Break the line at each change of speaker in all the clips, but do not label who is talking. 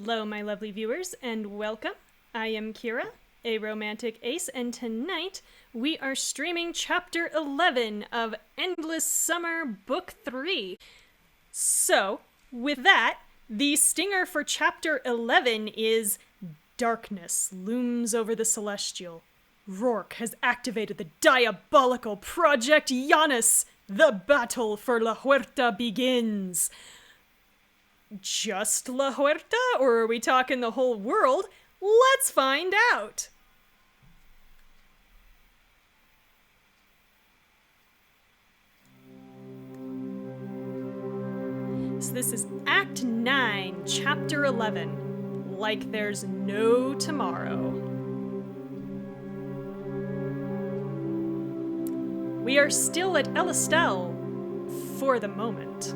Hello, my lovely viewers, and welcome. I am Kira, a romantic ace, and tonight we are streaming Chapter 11 of Endless Summer Book 3. So, with that, the stinger for Chapter 11 is Darkness looms over the Celestial. Rourke has activated the diabolical Project Janus. The battle for La Huerta begins. Just La Huerta, or are we talking the whole world? Let's find out! So this is Act 9, Chapter 11. Like there's no tomorrow. We are still at Elistelle for the moment.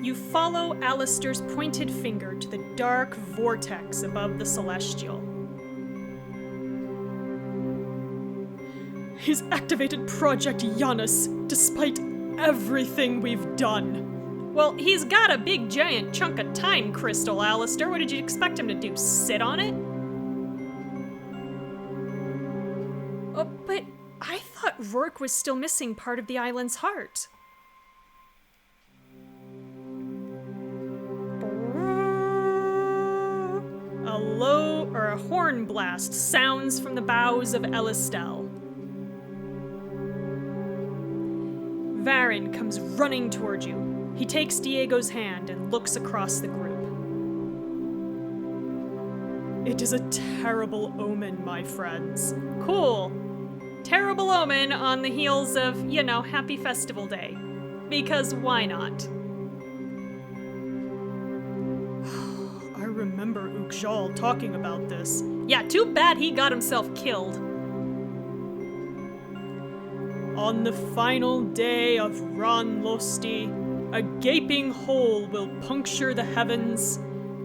You follow Alistair's pointed finger to the dark vortex above the Celestial. He's activated Project Janus, despite everything we've done. Well, he's got a big giant chunk of time crystal, Alistair. What did you expect him to do, sit on it? Oh, but I thought Rourke was still missing part of the island's heart. A horn blast sounds from the bows of Elistelle. Varen comes running toward you. He takes Diego's hand and looks across the group. It is a terrible omen, my friends. Cool. Terrible omen on the heels of, you know, Happy Festival Day. Because why not? I remember Ukjal talking about this. Yeah, too bad he got himself killed. On the final day of Ran Losti, a gaping hole will puncture the heavens,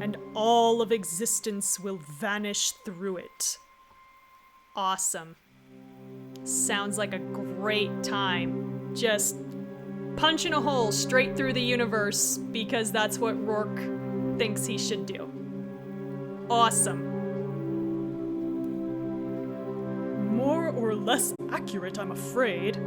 and all of existence will vanish through it. Awesome. Sounds like a great time. Just punching a hole straight through the universe because that's what Rourke thinks he should do. Awesome. More or less accurate, I'm afraid.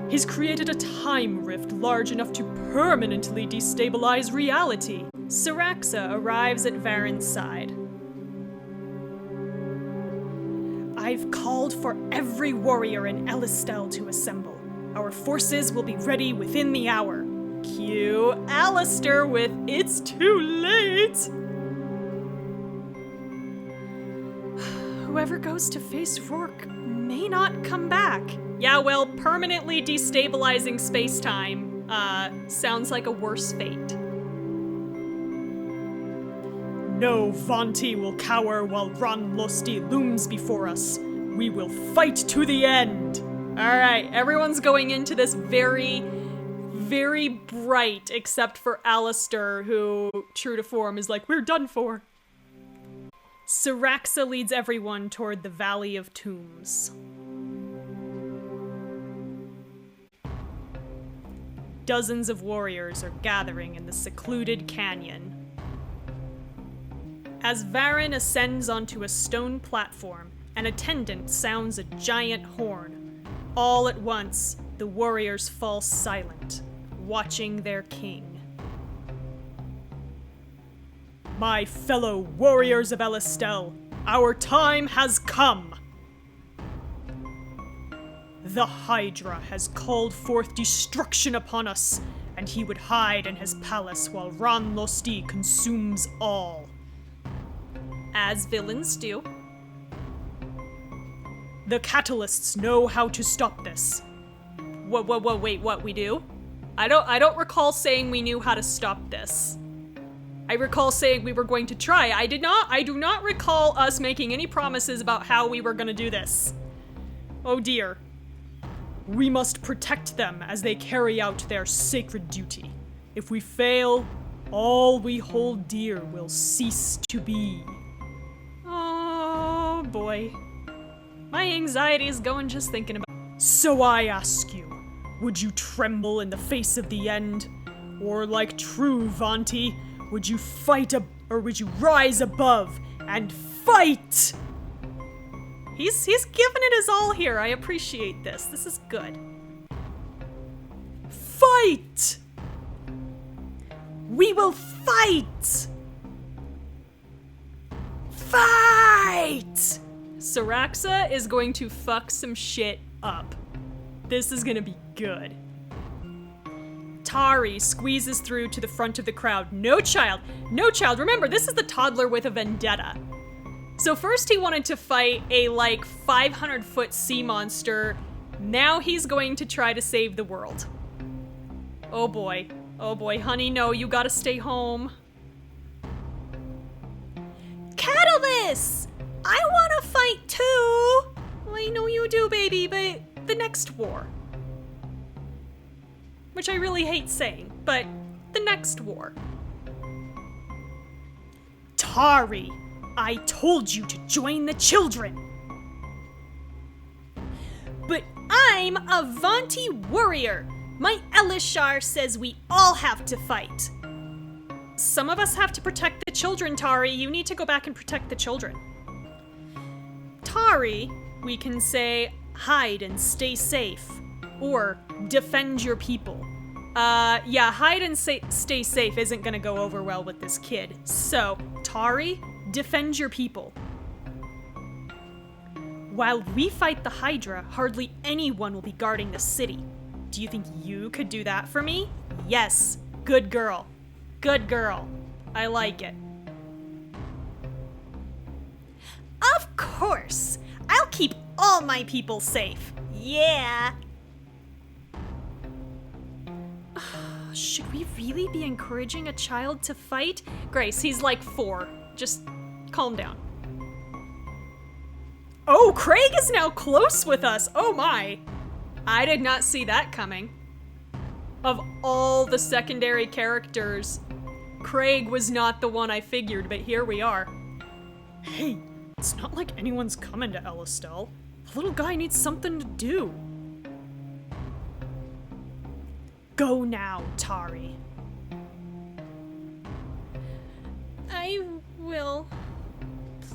He's created a time rift large enough to permanently destabilize reality. Syraxa arrives at Varen's side. I've called for every warrior in Elistelle to assemble. Our forces will be ready within the hour. Cue Alistair with "It's too late!" Whoever goes to face Rourke may not come back. Yeah, well, permanently destabilizing space-time, sounds like a worse fate. No Vanti will cower while Ran Losti looms before us. We will fight to the end! Alright, everyone's going into this very, very bright, except for Alistair, who, true to form, is like, we're done for. Syraxa leads everyone toward the Valley of Tombs. Dozens of warriors are gathering in the secluded canyon. As Varen ascends onto a stone platform, an attendant sounds a giant horn. All at once, the warriors fall silent, watching their king. My fellow warriors of Elistelle, our time has come! The Hydra has called forth destruction upon us, and he would hide in his palace while Ran Losti consumes all. As villains do. The Catalysts know how to stop this. Whoa, wait, what, we do? I don't recall saying we knew how to stop this. I recall saying we were going to try. I do not recall us making any promises about how we were gonna do this. Oh dear. We must protect them as they carry out their sacred duty. If we fail, all we hold dear will cease to be. Oh boy. My anxiety is going just thinking about it. So I ask you, would you tremble in the face of the end? Or like true Vanti, would you fight or would you rise above and fight? He's given it his all here. I appreciate this. This is good. Fight! We will fight! Fight! Saraxa is going to fuck some shit up. This is gonna be good. Tari squeezes through to the front of the crowd. No child. No child. Remember, this is the toddler with a vendetta. So first he wanted to fight a, 500-foot sea monster. Now he's going to try to save the world. Oh boy. Oh boy, honey, no, you gotta stay home. Catalyst! I wanna fight too! I know you do, baby, but the next war. Which I really hate saying, but the next war. Tari, I told you to join the children. But I'm a Vanti warrior. My Elishar says we all have to fight. Some of us have to protect the children, Tari. You need to go back and protect the children. Tari, we can say, hide and stay safe. Or defend your people. Yeah, hide and stay safe isn't gonna go over well with this kid. So, Tari, defend your people. While we fight the Hydra, hardly anyone will be guarding the city. Do you think you could do that for me? Yes. Good girl. Good girl. I like it. Of course. I'll keep all my people safe. Yeah. Should we really be encouraging a child to fight? Grace, he's like 4. Just calm down. Oh, Craig is now close with us. Oh my. I did not see that coming. Of all the secondary characters, Craig was not the one I figured, but here we are. Hey, it's not like anyone's coming to Ellistel. The little guy needs something to do. Go now, Tari. I will.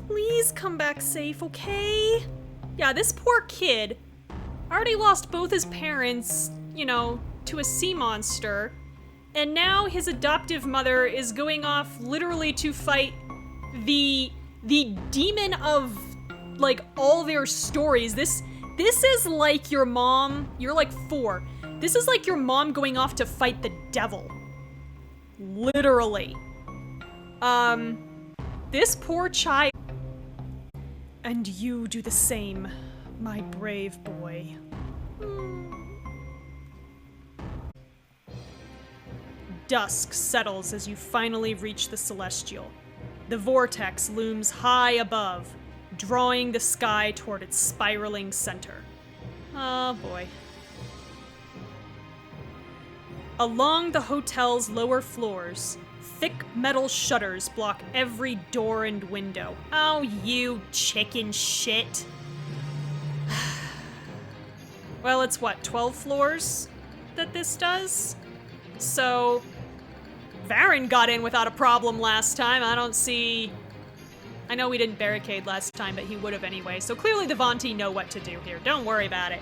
Please come back safe, okay? Yeah, this poor kid already lost both his parents, to a sea monster, and now his adoptive mother is going off literally to fight the demon of, all their stories. This is like your mom, you're like 4. This is like your mom going off to fight the devil. Literally. This poor child. And you do the same, my brave boy. Dusk settles as you finally reach the Celestial. The vortex looms high above, drawing the sky toward its spiraling center. Oh boy. Along the hotel's lower floors, thick metal shutters block every door and window. Oh, you chicken shit. Well, it's what, 12 floors that this does? So, Varen got in without a problem last time. I know we didn't barricade last time, but he would have anyway. So clearly the Vanti know what to do here. Don't worry about it.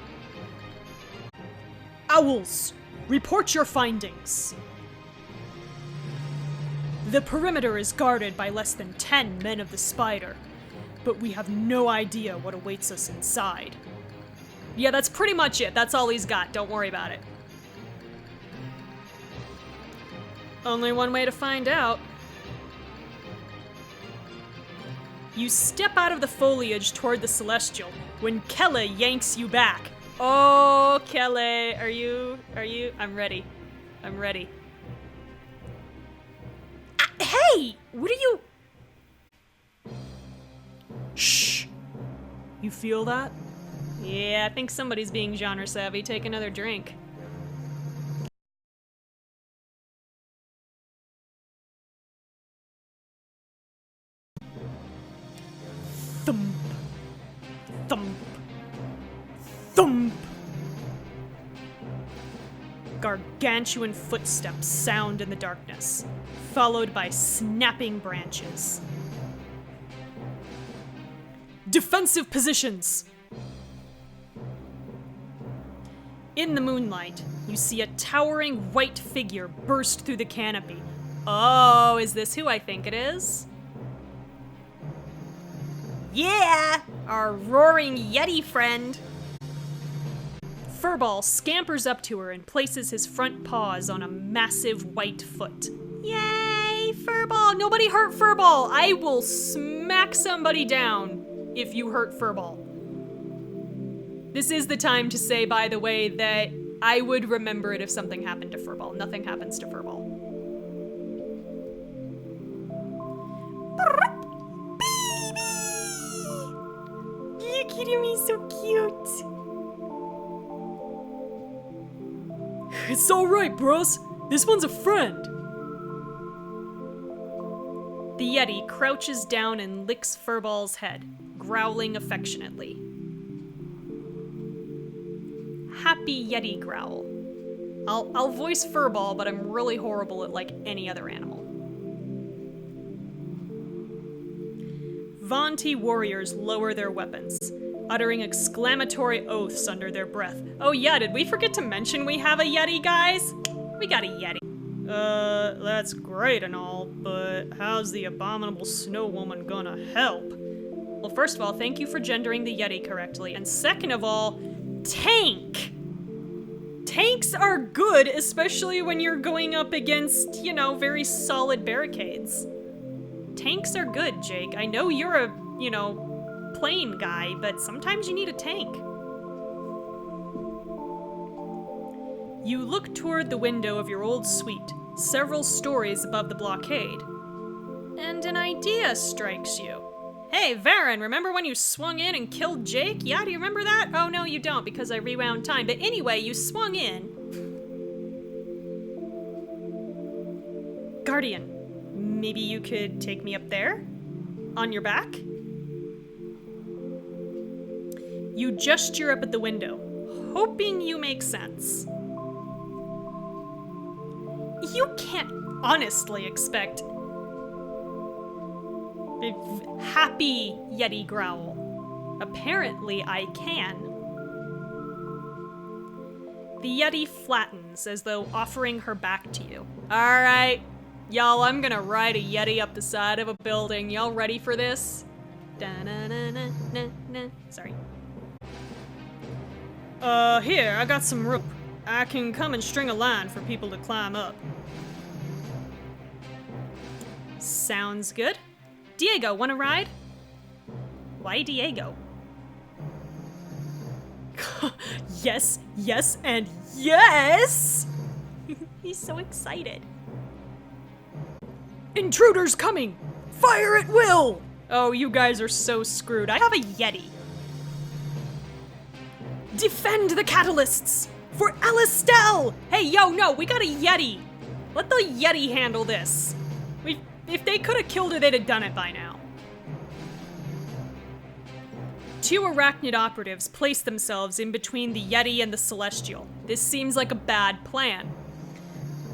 Owls, report your findings. The perimeter is guarded by less than 10 men of the Spider, but we have no idea what awaits us inside. Yeah, that's pretty much it. That's all he's got. Don't worry about it. Only one way to find out. You step out of the foliage toward the Celestial when Kelle yanks you back. Oh, Kelle, are you? I'm ready. I'm ready. Hey! What are you? Shh. You feel that? Yeah, I think somebody's being genre savvy. Take another drink. Thump. Thump. Thump. Gargantuan footsteps sound in the darkness, followed by snapping branches. Defensive positions! In the moonlight, you see a towering white figure burst through the canopy. Oh, is this who I think it is? Yeah! Our roaring Yeti friend! Furball scampers up to her and places his front paws on a massive white foot. Yay, Furball! Nobody hurt Furball! I will smack somebody down if you hurt Furball. This is the time to say, by the way, that I would remember it if something happened to Furball. Nothing happens to Furball. Baby! Look at him, he's so cute. It's alright, bros. This one's a friend. The Yeti crouches down and licks Furball's head, growling affectionately. Happy Yeti growl. I'll voice Furball, but I'm really horrible at, like, any other animal. Vaunty warriors lower their weapons, uttering exclamatory oaths under their breath. Oh yeah, did we forget to mention we have a Yeti, guys? We got a Yeti. That's great and all, but how's the abominable snow woman gonna help? Well, first of all, thank you for gendering the Yeti correctly, and second of all, tank! Tanks are good, especially when you're going up against, you know, very solid barricades. Tanks are good, Jake. I know you're a, you know, plane guy, but sometimes you need a tank. You look toward the window of your old suite, several stories above the blockade, and an idea strikes you. Hey, Varen, remember when you swung in and killed Jake? Yeah, do you remember that? Oh, no, you don't, because I rewound time. But anyway, you swung in. Guardian, maybe you could take me up there? On your back? You gesture up at the window, hoping you make sense. You can't honestly expect a happy Yeti growl. Apparently, I can. The Yeti flattens as though offering her back to you. Alright, y'all, I'm gonna ride a Yeti up the side of a building. Y'all ready for this? Da-na-na-na-na-na. Sorry. Here, I got some rope. I can come and string a line for people to climb up. Sounds good. Diego, wanna ride? Why Diego? Yes, yes, and yes! He's so excited. Intruders coming! Fire at will! Oh, you guys are so screwed. I have a Yeti. Defend the catalysts! For Alistel! Hey, yo, no, we got a Yeti! Let the Yeti handle this. If they could have killed her, they'd have done it by now. Two arachnid operatives place themselves in between the Yeti and the Celestial. This seems like a bad plan.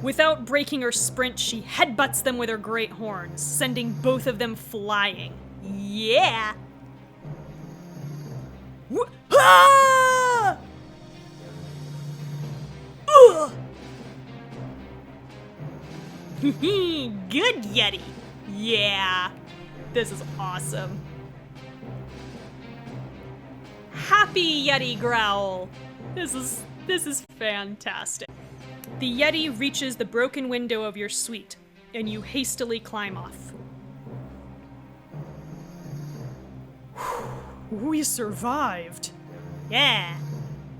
Without breaking her sprint, she headbutts them with her great horns, sending both of them flying. Yeah! Ah! Ugh! Good Yeti. Yeah. This is awesome. Happy Yeti growl. This is fantastic. The Yeti reaches the broken window of your suite, and you hastily climb off. We survived. Yeah.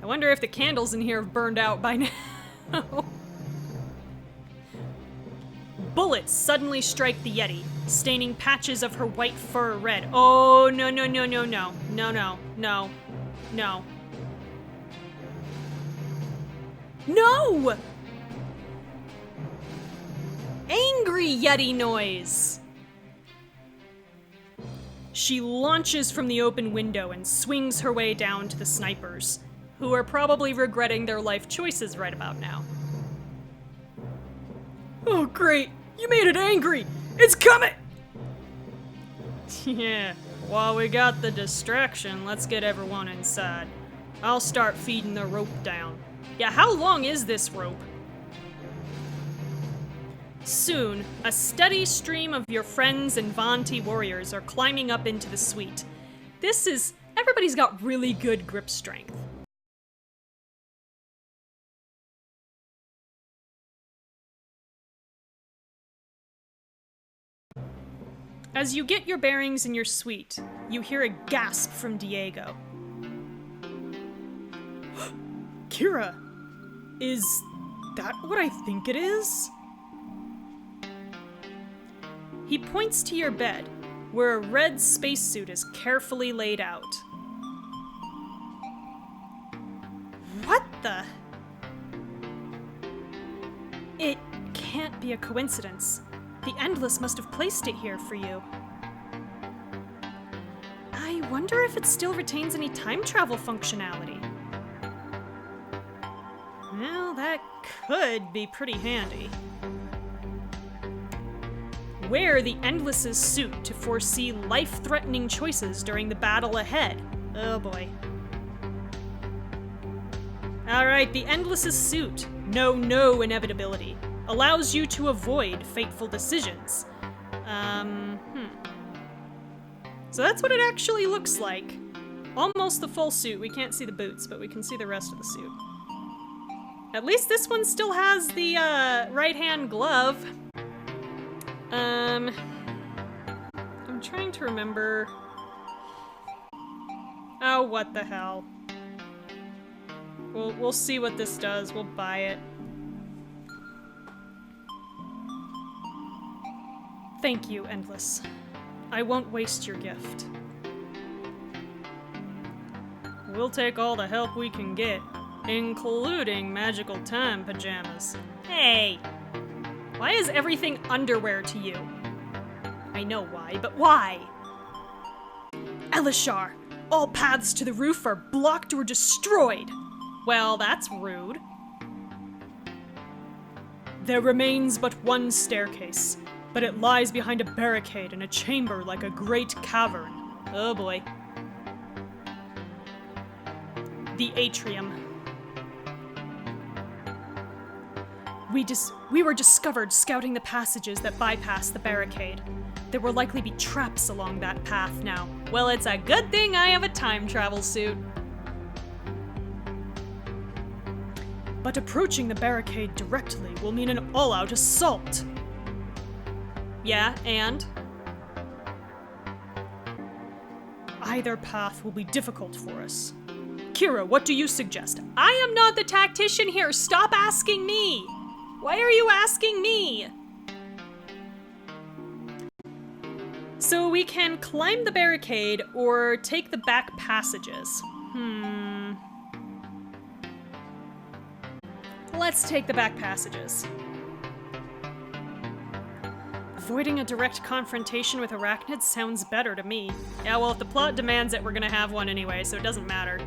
I wonder if the candles in here have burned out by now. Bullets suddenly strike the Yeti, staining patches of her white fur red. Oh, no, no, no, no, no. No, no, no, no. No! Angry Yeti noise! She launches from the open window and swings her way down to the snipers, who are probably regretting their life choices right about now. Oh, great! You made it angry! It's coming! Yeah, while we got the distraction, let's get everyone inside. I'll start feeding the rope down. Yeah, how long is this rope? Soon, a steady stream of your friends and Vanti warriors are climbing up into the suite. Everybody's got really good grip strength. As you get your bearings in your suite, you hear a gasp from Diego. Kira, is that what I think it is? He points to your bed, where a red spacesuit is carefully laid out. What the? It can't be a coincidence. The Endless must have placed it here for you. I wonder if it still retains any time travel functionality. Well, that could be pretty handy. Wear the Endless's suit to foresee life-threatening choices during the battle ahead. Oh boy. Alright, the Endless's suit, no inevitability, allows you to avoid fateful decisions. So that's what it actually looks like. Almost the full suit. We can't see the boots, but we can see the rest of the suit. At least this one still has the right-hand glove. I'm trying to remember. Oh, what the hell. We'll see what this does. We'll buy it. Thank you, Endless. I won't waste your gift. We'll take all the help we can get, including magical time pajamas. Hey! Why is everything underwear to you? I know why, but why? Elishar, all paths to the roof are blocked or destroyed. Well, that's rude. There remains but one staircase, but it lies behind a barricade in a chamber like a great cavern. Oh boy. The atrium. We were discovered scouting the passages that bypass the barricade. There will likely be traps along that path now. Well, it's a good thing I have a time travel suit. But approaching the barricade directly will mean an all-out assault. Yeah, and? Either path will be difficult for us. Kira, what do you suggest? I am not the tactician here. Stop asking me. Why are you asking me? So we can climb the barricade or take the back passages. Let's take the back passages. Avoiding a direct confrontation with arachnids sounds better to me. Yeah, well, if the plot demands it, we're gonna have one anyway, so it doesn't matter.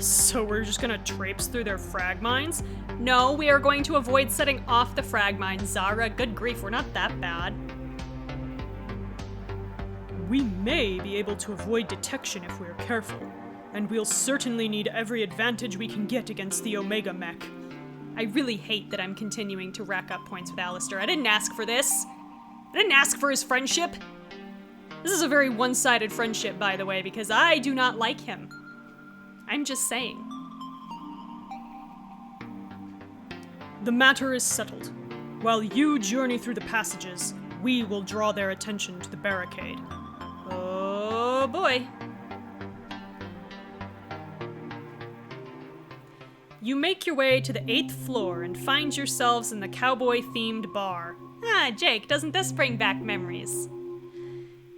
So we're just gonna traipse through their frag mines? No, we are going to avoid setting off the frag mines, Zara. Good grief, we're not that bad. We may be able to avoid detection if we're careful, and we'll certainly need every advantage we can get against the Omega Mech. I really hate that I'm continuing to rack up points with Alistair. I didn't ask for this. I didn't ask for his friendship. This is a very one-sided friendship, by the way, because I do not like him. I'm just saying. The matter is settled. While you journey through the passages, we will draw their attention to the barricade. Oh boy. You make your way to the 8th floor and find yourselves in the cowboy-themed bar. Ah, Jake, doesn't this bring back memories?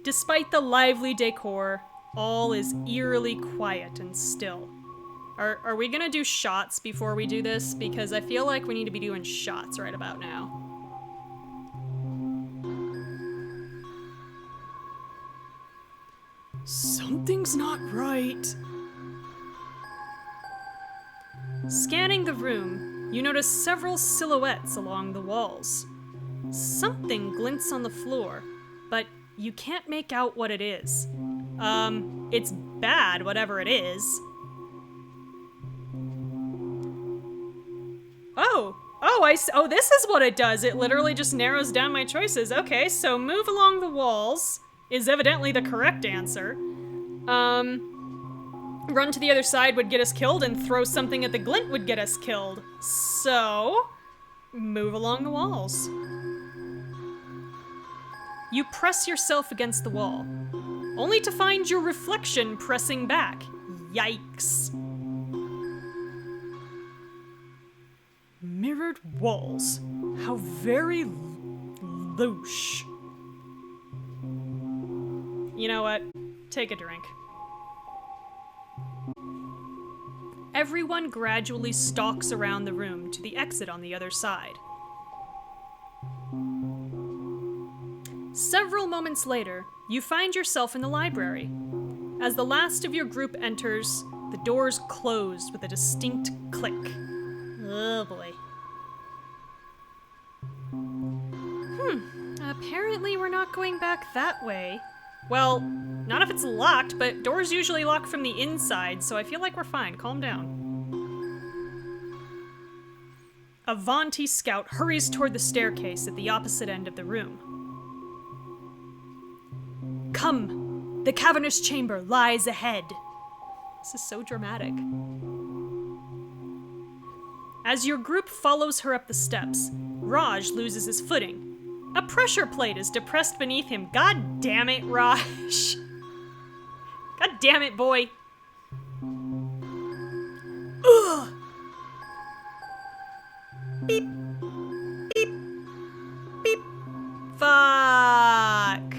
Despite the lively decor, all is eerily quiet and still. Are we gonna do shots before we do this? Because I feel like we need to be doing shots right about now. Something's not right. Scanning the room, You notice several silhouettes along the walls. Something glints on the floor, but you can't make out what it is. It's bad, whatever it is. Oh, this is what it does. It literally just narrows down my choices. Okay, so move along the walls is evidently the correct answer. Run to the other side would get us killed, and throw something at the glint would get us killed. So, move along the walls. You press yourself against the wall, only to find your reflection pressing back. Yikes. Mirrored walls. How very louche. You know what? Take a drink. Everyone gradually stalks around the room to the exit on the other side. Several moments later, you find yourself in the library. As the last of your group enters, the doors close with a distinct click. Oh boy. Apparently we're not going back that way. Well, not if it's locked, but doors usually lock from the inside, so I feel like we're fine. Calm down. A Avanti scout hurries toward the staircase at the opposite end of the room. Come! The cavernous chamber lies ahead. This is so dramatic. As your group follows her up the steps, Raj loses his footing. A pressure plate is depressed beneath him. God damn it, Raj. God damn it, boy. Ugh. Beep. Beep. Beep. Fuck.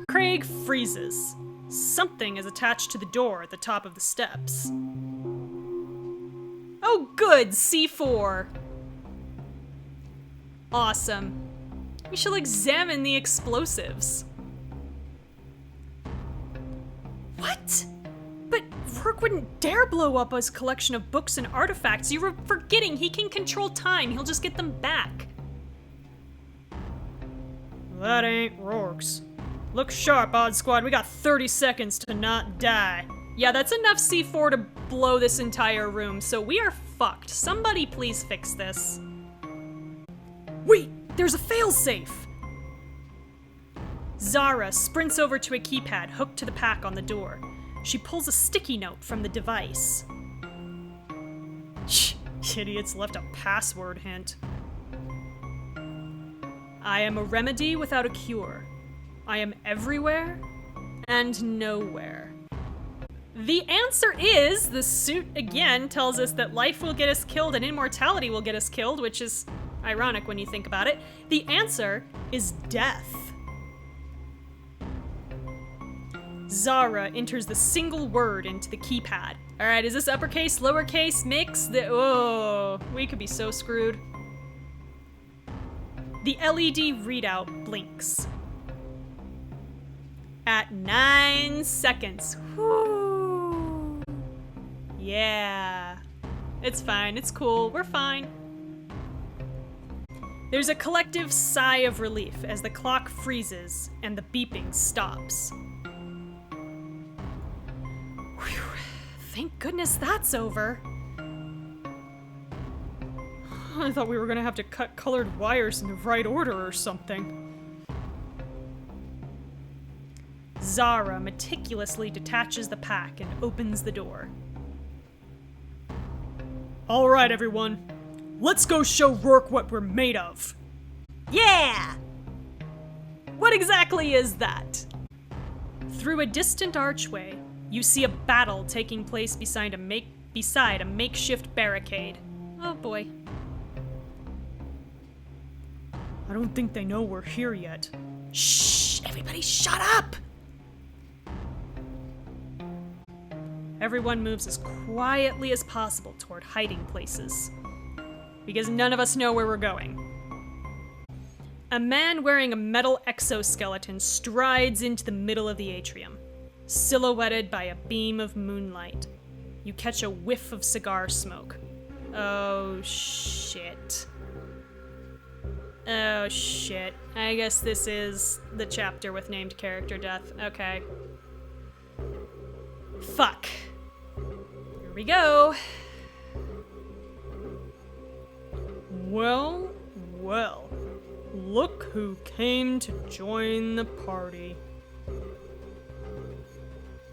Craig freezes. Something is attached to the door at the top of the steps. Oh, good, C4. Awesome. We shall examine the explosives. What? But Rourke wouldn't dare blow up his collection of books and artifacts. You were forgetting he can control time. He'll just get them back. That ain't Rourke's. Look sharp, Odd Squad. We got 30 seconds to not die. Yeah, that's enough C4 to blow this entire room, so we are fucked. Somebody please fix this. Wait! There's a failsafe! Zara sprints over to a keypad hooked to the pack on the door. She pulls a sticky note from the device. Idiots left a password hint. I am a remedy without a cure. I am everywhere and nowhere. The answer is, the suit again tells us that life will get us killed and immortality will get us killed, which is ironic when you think about it. The answer is death. Zara enters the single word into the keypad. Alright, is this uppercase, lowercase, mix? Oh, we could be so screwed. The LED readout blinks. At 9 seconds. Whoo. Yeah. It's fine, it's cool, we're fine. There's a collective sigh of relief as the clock freezes and the beeping stops. Whew. Thank goodness that's over. I thought we were gonna have to cut colored wires in the right order or something. Zara meticulously detaches the pack and opens the door. All right, everyone. Let's go show Rourke what we're made of. Yeah! What exactly is that? Through a distant archway, you see a battle taking place beside a makeshift barricade. Oh boy. I don't think they know we're here yet. Shh! Everybody shut up! Everyone moves as quietly as possible toward hiding places, because none of us know where we're going. A man wearing a metal exoskeleton strides into the middle of the atrium, silhouetted by a beam of moonlight. You catch a whiff of cigar smoke. Oh, shit. Oh, shit. I guess this is the chapter with named character death. Okay. Fuck. Here we go. Well, well. Look who came to join the party.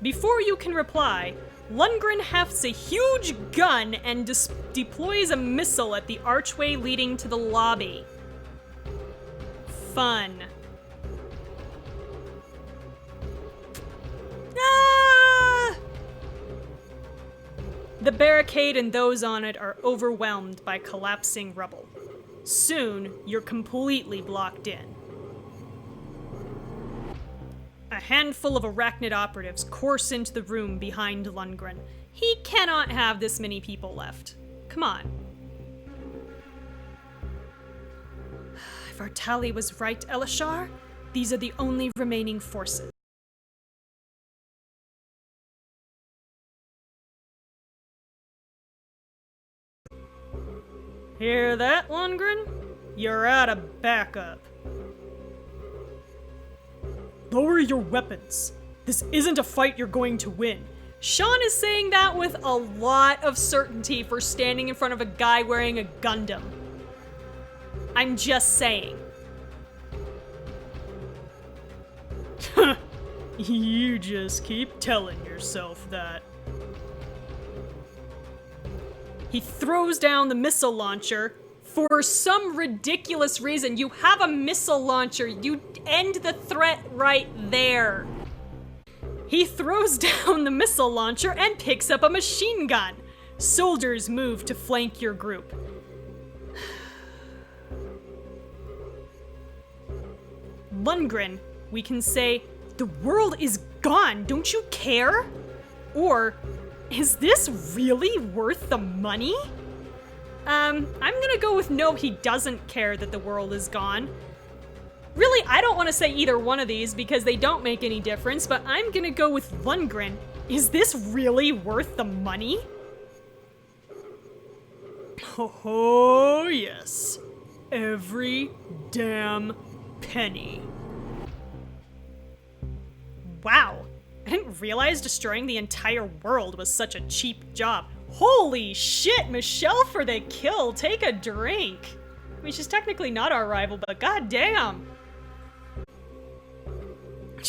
Before you can reply, Lundgren hefts a huge gun and deploys a missile at the archway leading to the lobby. Fun. Ah! The barricade and those on it are overwhelmed by collapsing rubble. Soon, you're completely blocked in. A handful of arachnid operatives course into the room behind Lundgren. He cannot have this many people left. Come on. If our tally was right, Elishar, these are the only remaining forces. Hear that, Lundgren? You're out of backup. Lower your weapons. This isn't a fight you're going to win. Sean is saying that with a lot of certainty for standing in front of a guy wearing a Gundam. I'm just saying. You just keep telling yourself that. He throws down the missile launcher. For some ridiculous reason, you have a missile launcher. You end the threat right there. He throws down the missile launcher and picks up a machine gun. Soldiers move to flank your group. Lundgren, we can say, the world is gone, don't you care? Or, is this really worth the money? I'm gonna go with no, he doesn't care that the world is gone. Really, I don't want to say either one of these because they don't make any difference, but I'm gonna go with Lundgren. Is this really worth the money? Oh, yes. Every damn penny. Wow. I didn't realize destroying the entire world was such a cheap job. Holy shit, Michelle for the kill. Take a drink. I mean, she's technically not our rival, but goddamn.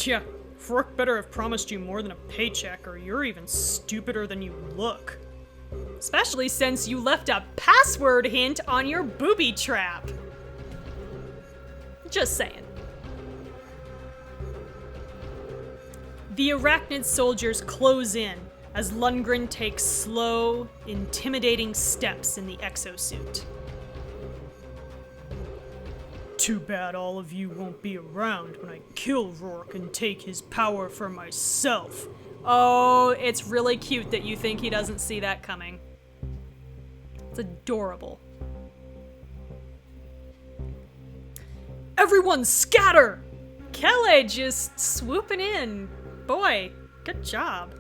Yeah, Rourke better have promised you more than a paycheck, or you're even stupider than you look. Especially since you left a password hint on your booby trap. Just saying. The arachnid soldiers close in as Lundgren takes slow, intimidating steps in the exosuit. Too bad all of you won't be around when I kill Rourke and take his power for myself. Oh, it's really cute that you think he doesn't see that coming. It's adorable. Everyone scatter! Kelly just swooping in. Boy, good job.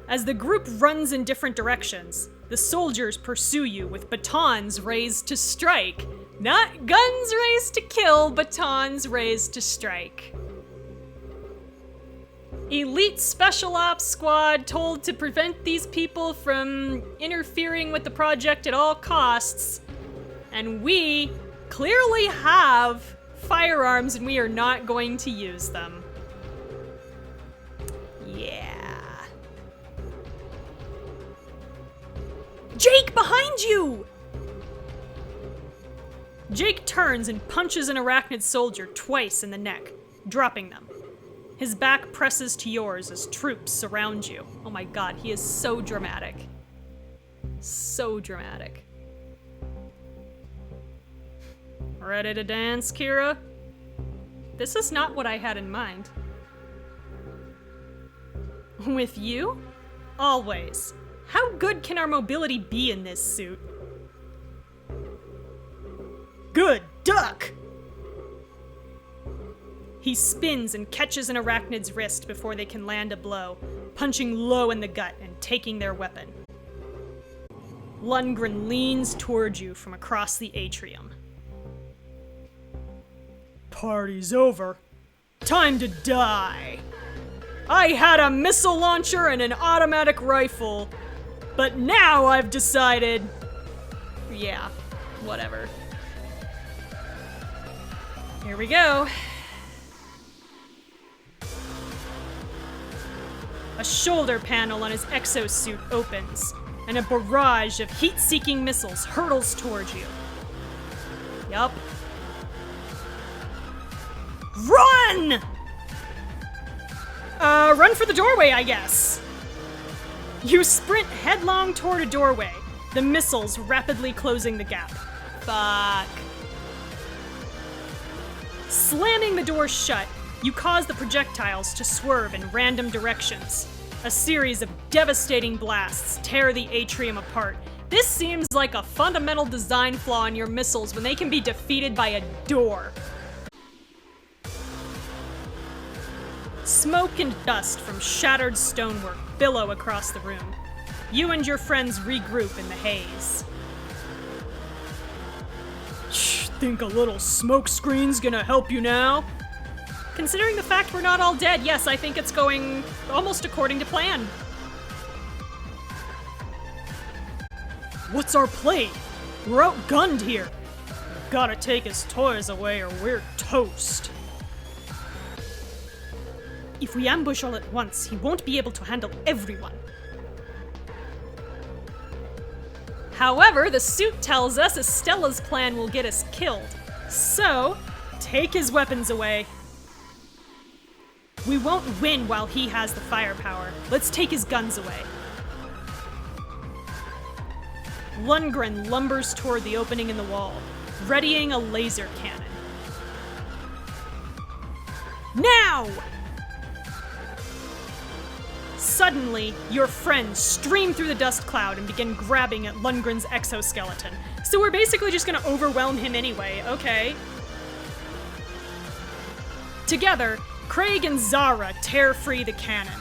As the group runs in different directions, the soldiers pursue you with batons raised to strike. Not guns raised to kill, batons raised to strike. Elite Special Ops Squad told to prevent these people from interfering with the project at all costs. And we clearly have firearms and we are not going to use them. Yeah. Jake, behind you! Jake turns and punches an arachnid soldier twice in the neck, dropping them. His back presses to yours as troops surround you. Oh my god, he is so dramatic. So dramatic. Ready to dance, Kira? This is not what I had in mind. With you? Always. How good can our mobility be in this suit? Good duck! He spins and catches an arachnid's wrist before they can land a blow, punching low in the gut and taking their weapon. Lundgren leans toward you from across the atrium. Party's over. Time to die. I had a missile launcher and an automatic rifle, but now I've decided... Yeah, whatever. Here we go. A shoulder panel on his exosuit opens, and a barrage of heat-seeking missiles hurtles towards you. Yup. Run! Run for the doorway, I guess. You sprint headlong toward a doorway, the missiles rapidly closing the gap. Fuck. Slamming the door shut, you cause the projectiles to swerve in random directions. A series of devastating blasts tear the atrium apart. This seems like a fundamental design flaw in your missiles when they can be defeated by a door. Smoke and dust from shattered stonework billow across the room. You and your friends regroup in the haze. Think a little smoke screen's gonna help you now? Considering the fact we're not all dead, yes, I think it's going almost according to plan. What's our play? We're outgunned here. We've gotta take his toys away or we're toast. If we ambush all at once, he won't be able to handle everyone. However, the suit tells us Estella's plan will get us killed. So, take his weapons away. We won't win while he has the firepower. Let's take his guns away. Lundgren lumbers toward the opening in the wall, readying a laser cannon. Now! Suddenly, your friends stream through the dust cloud and begin grabbing at Lundgren's exoskeleton. So we're basically just gonna overwhelm him anyway, okay. Together, Craig and Zara tear free the cannon.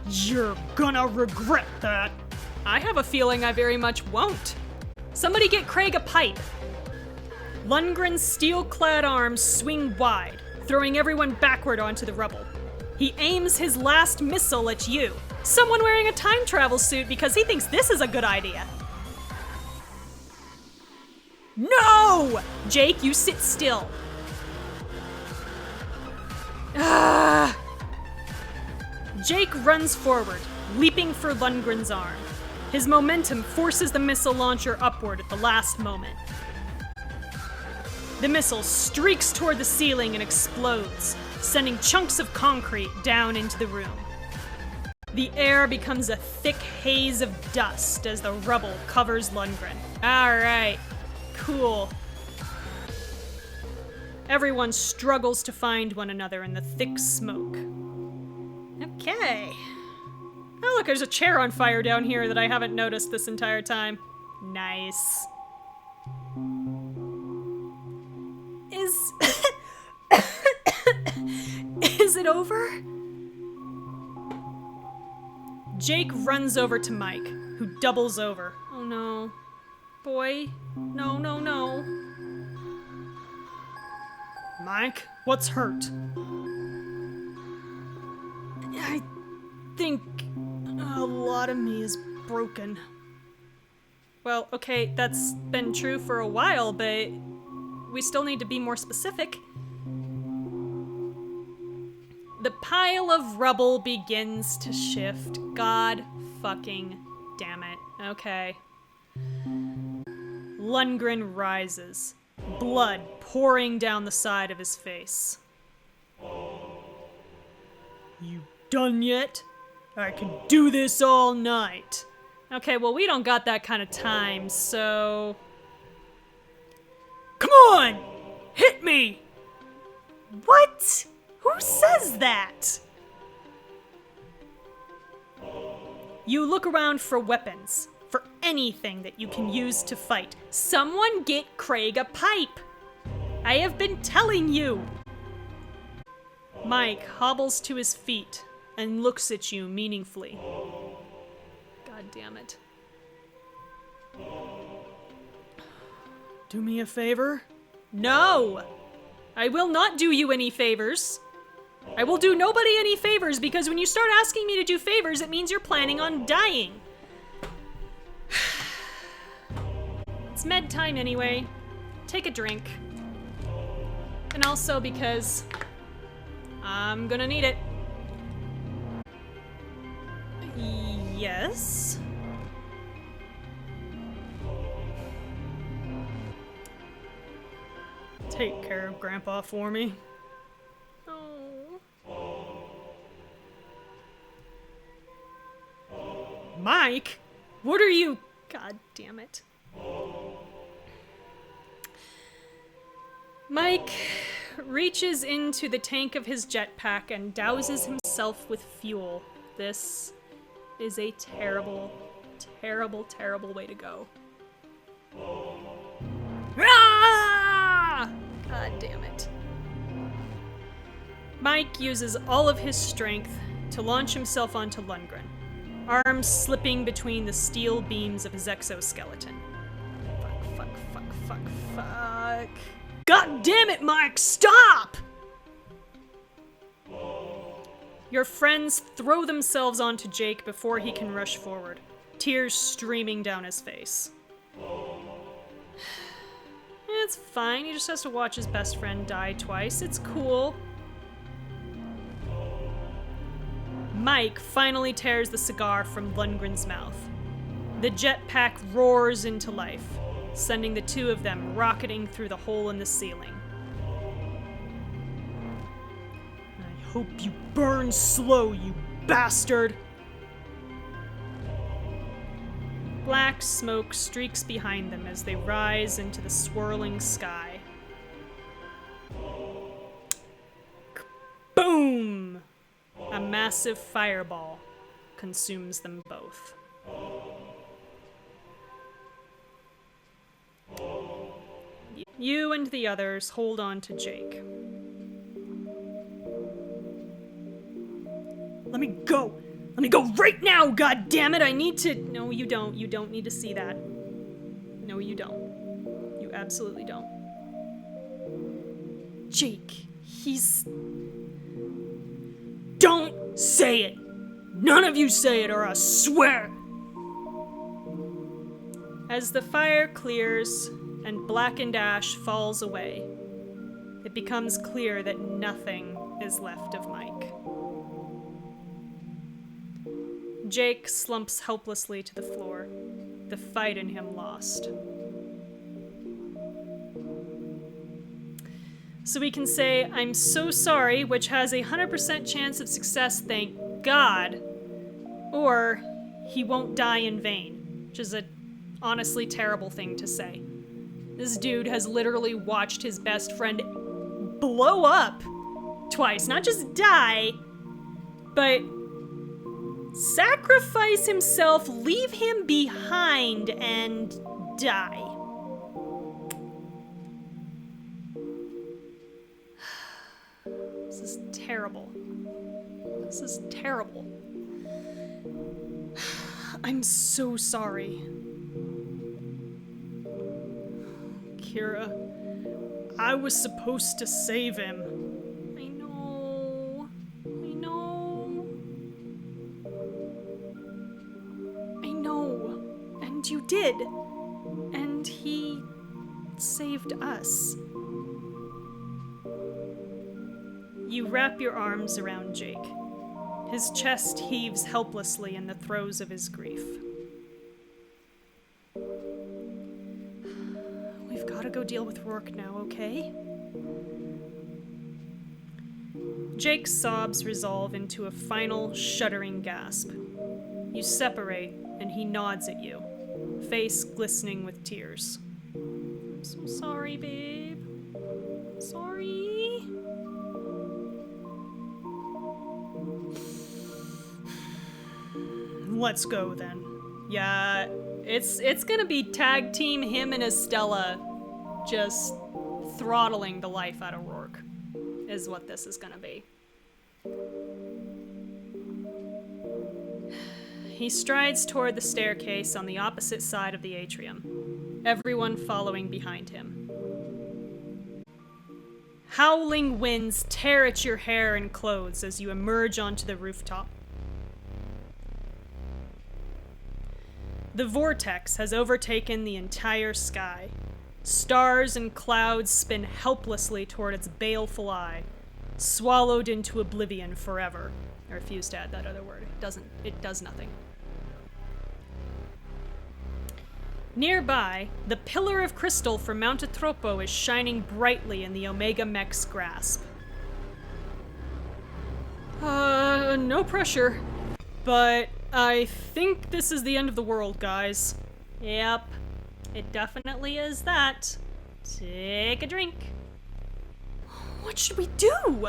You're gonna regret that. I have a feeling I very much won't. Somebody get Craig a pipe. Lundgren's steel-clad arms swing wide, throwing everyone backward onto the rubble. He aims his last missile at you, someone wearing a time travel suit because he thinks this is a good idea. No! Jake, you sit still. Ah! Jake runs forward, leaping for Lundgren's arm. His momentum forces the missile launcher upward at the last moment. The missile streaks toward the ceiling and explodes, sending chunks of concrete down into the room. The air becomes a thick haze of dust as the rubble covers Lundgren. Alright, cool. Everyone struggles to find one another in the thick smoke. Okay. Oh look, there's a chair on fire down here that I haven't noticed this entire time. Nice. Is it over? Jake runs over to Mike, who doubles over. Oh no. Boy. No, no, no. Mike, what's hurt? I think a lot of me is broken. Well, okay, that's been true for a while, but we still need to be more specific. The pile of rubble begins to shift. God fucking damn it. Okay. Lundgren rises, blood pouring down the side of his face. You done yet? I can do this all night. Okay, well, we don't got that kind of time, so... Come on! Hit me! What? Who says that? You look around for weapons, for anything that you can use to fight. Someone get Craig a pipe! I have been telling you! Mike hobbles to his feet and looks at you meaningfully. God God damn it. Do me a favor? No! I will not do you any favors. I will do nobody any favors, because when you start asking me to do favors, it means you're planning on dying. It's med time anyway. Take a drink. And also because I'm gonna need it. Yes? Take care of Grandpa for me. Oh. Mike? What are you? God damn it. Mike reaches into the tank of his jetpack and douses himself with fuel. This is a terrible, terrible, terrible way to go. Ah! God damn it. Mike uses all of his strength to launch himself onto Lundgren, arms slipping between the steel beams of his exoskeleton. Fuck. God damn it, Mike, stop! Your friends throw themselves onto Jake before he can rush forward, tears streaming down his face. It's fine, he just has to watch his best friend die twice. It's cool. Mike finally tears the cigar from Lundgren's mouth. The jetpack roars into life, sending the two of them rocketing through the hole in the ceiling. I hope you burn slow, you bastard! Black smoke streaks behind them as they rise into the swirling sky. Boom! A massive fireball consumes them both. You and the others hold on to Jake. Let me go! Let me go right now, God damn it! I need to... No, you don't. You don't need to see that. No, you don't. You absolutely don't. Jake, he's... Don't say it! None of you say it, or I swear! As the fire clears and blackened ash falls away, it becomes clear that nothing is left of Mike. Jake slumps helplessly to the floor, the fight in him lost. So we can say, I'm so sorry, which has a 100% chance of success, thank God, or he won't die in vain, which is a honestly terrible thing to say. This dude has literally watched his best friend blow up twice, not just die, but sacrifice himself, leave him behind, and die. This is terrible. This is terrible. I'm so sorry. Kira, I was supposed to save him. I know. And you did. And he saved us. You wrap your arms around Jake. His chest heaves helplessly in the throes of his grief. We've got to go deal with Rourke now, okay? Jake's sobs resolve into a final, shuddering gasp. You separate, and he nods at you, face glistening with tears. I'm so sorry, babe. Sorry. Let's go, then. Yeah, it's gonna be tag team him and Estella just throttling the life out of Rourke, is what this is gonna be. He strides toward the staircase on the opposite side of the atrium, everyone following behind him. Howling winds tear at your hair and clothes as you emerge onto the rooftop. The vortex has overtaken the entire sky. Stars and clouds spin helplessly toward its baleful eye, swallowed into oblivion forever. I refuse to add that other word. It does nothing. Nearby, the pillar of crystal from Mount Atropo is shining brightly in the Omega Mech's grasp. No pressure. But I think this is the end of the world, guys. Yep, it definitely is that. Take a drink. What should we do?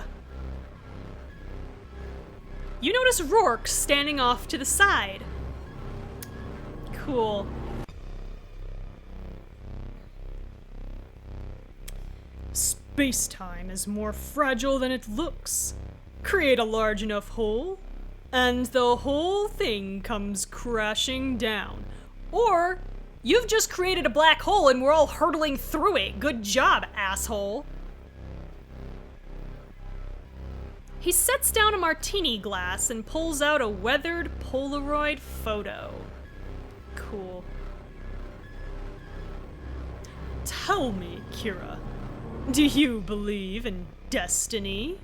You notice Rourke standing off to the side. Cool. Space-time is more fragile than it looks. Create a large enough hole, and the whole thing comes crashing down. Or, you've just created a black hole and we're all hurtling through it. Good job, asshole. He sets down a martini glass and pulls out a weathered Polaroid photo. Cool. Tell me, Kira, do you believe in destiny?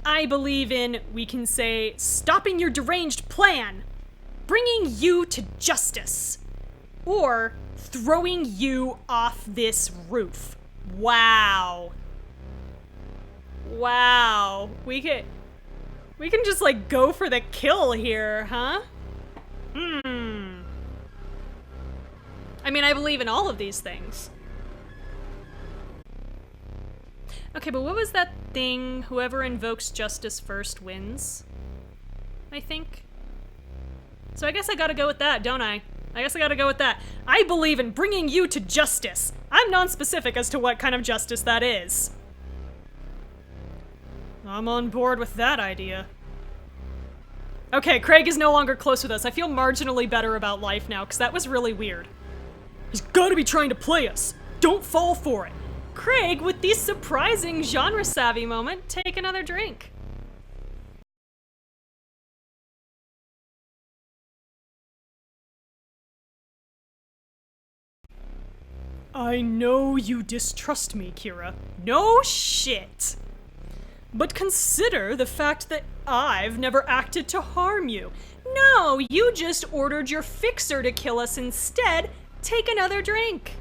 I believe in, we can say, stopping your deranged plan, bringing you to justice, or throwing you off this roof. Wow. Wow. We can just, like, go for the kill here, huh? I mean, I believe in all of these things. Okay, but what was that thing? Whoever invokes justice first wins, I think. So I guess I gotta go with that, don't I? I guess I gotta go with that. I believe in bringing you to justice. I'm non-specific as to what kind of justice that is. I'm on board with that idea. Okay, Craig is no longer close with us. I feel marginally better about life now, because that was really weird. He's gotta be trying to play us. Don't fall for it. Craig, with the surprising genre-savvy moment, take another drink. I know you distrust me, Kira. No shit. But consider the fact that I've never acted to harm you. No, you just ordered your fixer to kill us instead. Take another drink.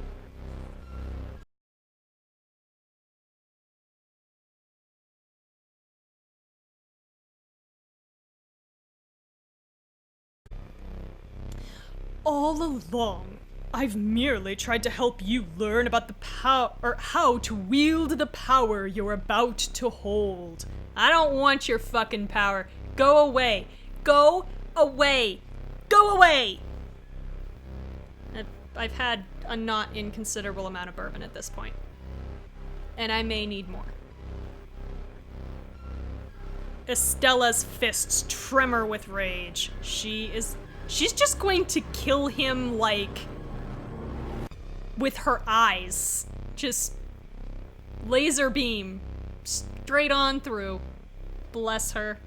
All along, I've merely tried to help you learn about the how to wield the power you're about to hold. I don't want your fucking power. Go away. Go away. Go away! I've had a not inconsiderable amount of bourbon at this point. And I may need more. Estella's fists tremor with rage. She's just going to kill him, like, with her eyes. Just laser beam straight on through. Bless her.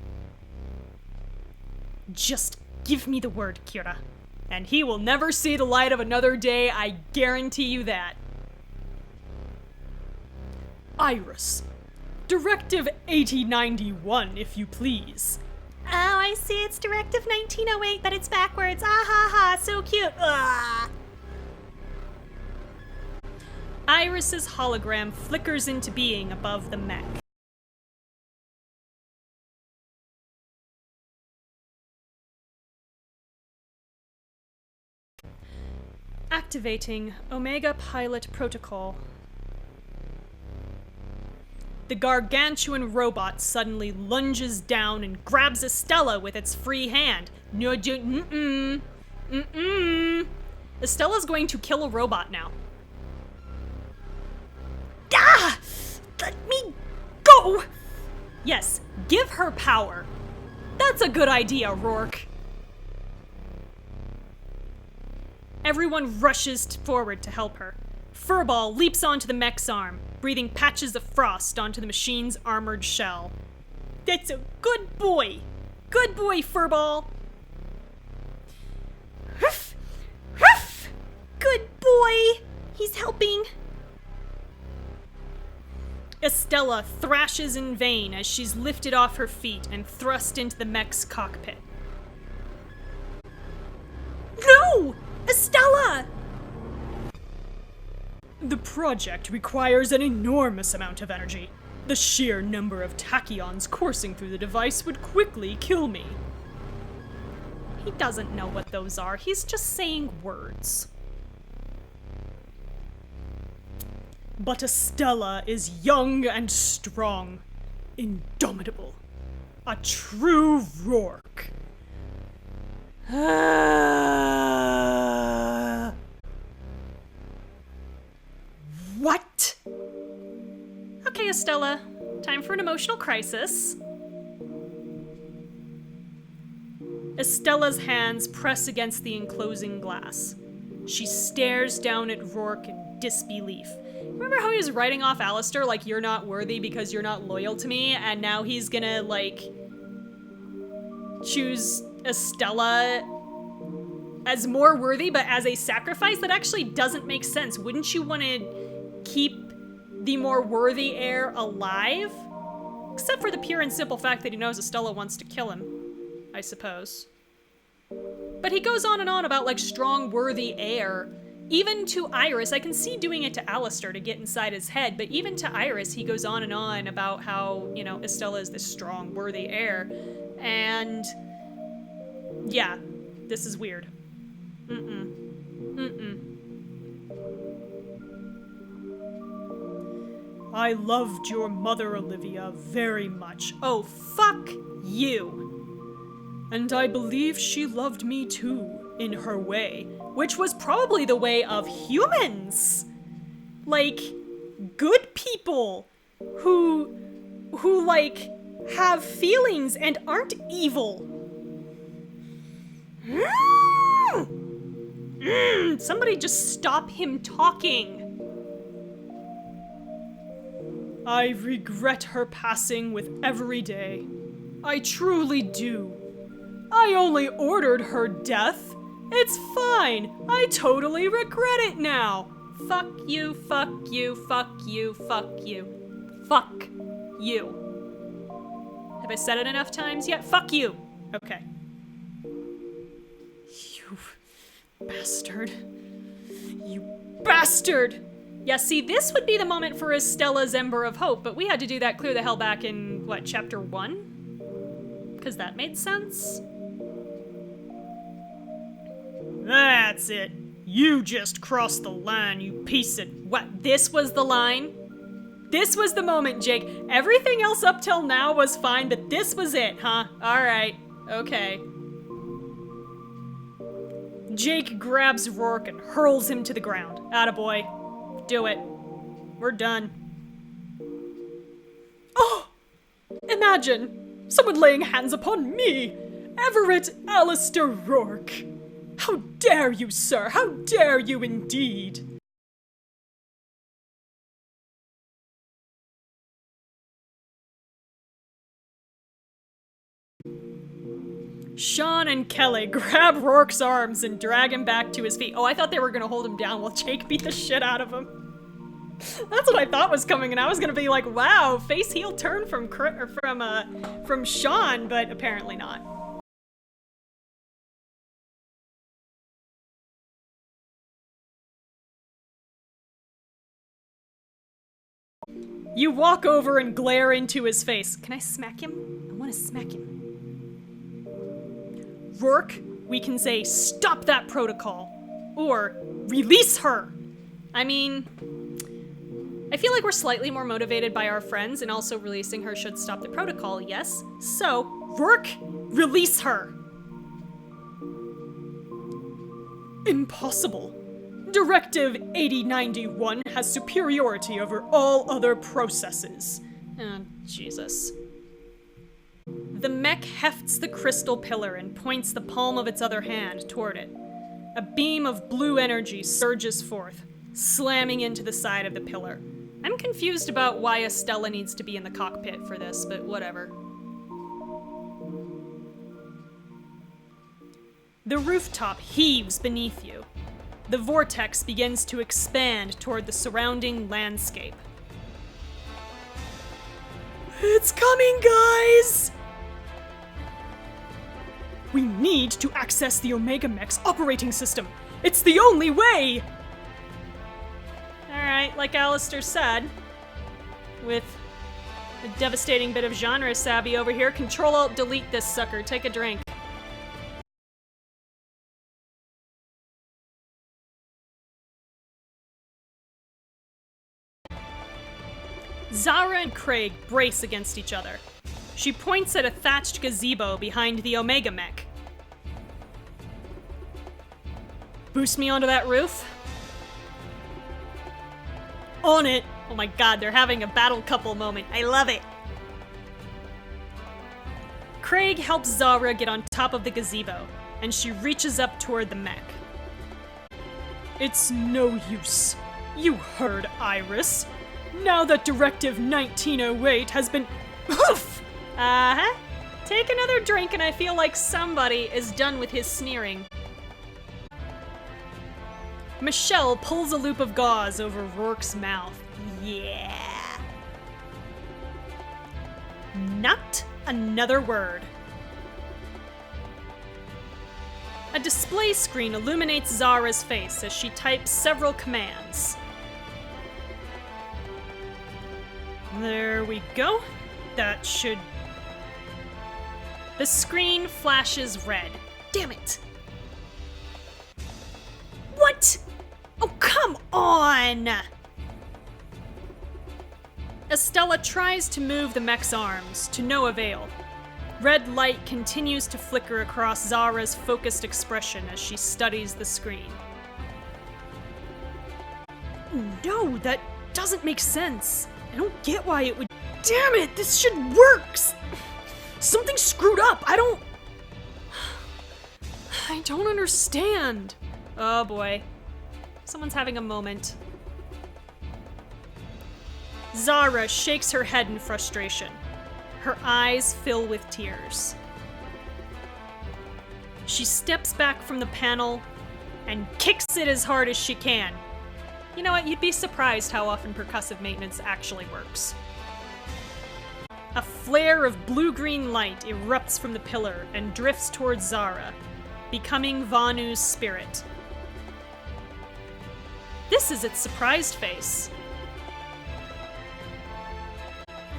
Just give me the word, Kira, and he will never see the light of another day, I guarantee you that. Iris. Directive 8091, if you please. Oh, I see, it's Directive 1908, but it's backwards. Ah ha ha, so cute. Ah. Iris's hologram flickers into being above the mech. Activating Omega Pilot Protocol. The gargantuan robot suddenly lunges down and grabs Estella with its free hand. No, Estella's going to kill a robot now. Ah! Let me go! Yes, give her power. That's a good idea, Rourke. Everyone rushes forward to help her. Furball leaps onto the mech's arm, breathing patches of frost onto the machine's armored shell. That's a good boy! Good boy, Furball! Huff! Huff! Good boy! He's helping. Estella thrashes in vain as she's lifted off her feet and thrust into the mech's cockpit. No! Estella! The project requires an enormous amount of energy. The sheer number of tachyons coursing through the device would quickly kill me. He doesn't know what those are. He's just saying words. But Estella is young and strong, indomitable, a true Rourke. What? Okay, Estella, time for an emotional crisis. Estella's hands press against the enclosing glass. She stares down at Rourke in disbelief. Remember how he was writing off Alistair like, you're not worthy because you're not loyal to me, and now he's gonna, like, choose Estella as more worthy, but as a sacrifice? That actually doesn't make sense. Wouldn't you want to keep the more worthy heir alive? Except for the pure and simple fact that he knows Estella wants to kill him, I suppose. But he goes on and on about, like, strong, worthy heir. Even to Iris, I can see doing it to Alistair to get inside his head, but even to Iris, he goes on and on about how, you know, Estella is this strong, worthy heir. And yeah, this is weird. I loved your mother, Olivia, very much. Oh, fuck you. And I believe she loved me too, in her way, which was probably the way of humans. Like, good people who like, have feelings and aren't evil. Somebody just stop him talking. I regret her passing with every day. I truly do. I only ordered her death. It's fine. I totally regret it now. Fuck you, fuck you, fuck you, fuck you. Fuck you. Have I said it enough times yet? Fuck you. Okay. You bastard. You bastard! Yeah, see, this would be the moment for Estella's Ember of Hope, but we had to do that clear the hell back in, what, chapter 1? Because that made sense. That's it. You just crossed the line, you piece of... What, this was the line? This was the moment, Jake. Everything else up till now was fine, but this was it, huh? Alright. Okay. Jake grabs Rourke and hurls him to the ground. Attaboy. Do it. We're done. Oh! Imagine someone laying hands upon me! Everett Alistair Rourke! How dare you, sir! How dare you indeed! Sean and Kelly grab Rourke's arms and drag him back to his feet. Oh, I thought they were gonna hold him down while Jake beat the shit out of him. That's what I thought was coming, and I was gonna be like, wow, face heel turn from Sean, but apparently not. You walk over and glare into his face. Can I smack him? I want to smack him. Rourke, we can say, stop that protocol. Or, release her! I mean, I feel like we're slightly more motivated by our friends, and also releasing her should stop the protocol, yes? So, Rourke, release her! Impossible. Directive 8091 has superiority over all other processes. Oh, Jesus. The mech hefts the crystal pillar and points the palm of its other hand toward it. A beam of blue energy surges forth, slamming into the side of the pillar. I'm confused about why Estella needs to be in the cockpit for this, but whatever. The rooftop heaves beneath you. The vortex begins to expand toward the surrounding landscape. It's coming, guys! We need to access the Omega Mech's operating system. It's the only way! Alright, like Alistair said, with a devastating bit of genre savvy over here, Control-Alt-Delete this sucker. Take a drink. Zara and Craig brace against each other. She points at a thatched gazebo behind the Omega Mech. Boost me onto that roof? On it! Oh my god, they're having a battle couple moment. I love it! Craig helps Zara get on top of the gazebo, and she reaches up toward the mech. It's no use. You heard Iris. Now that Directive 1908 has been... Oof! Uh-huh. Take another drink and I feel like somebody is done with his sneering. Michelle pulls a loop of gauze over Rourke's mouth. Yeah. Not another word. A display screen illuminates Zara's face as she types several commands. There we go. That should... The screen flashes red. Damn it! What? Oh, come on! Estella tries to move the mech's arms, to no avail. Red light continues to flicker across Zara's focused expression as she studies the screen. No, that doesn't make sense. I don't get why it would... Damn it, this should work! Something screwed up, I don't understand. Oh boy. Someone's having a moment. Zara shakes her head in frustration. Her eyes fill with tears. She steps back from the panel and kicks it as hard as she can. You know what? You'd be surprised how often percussive maintenance actually works. A flare of blue-green light erupts from the pillar and drifts towards Zara, becoming Vanu's spirit. This is its surprised face.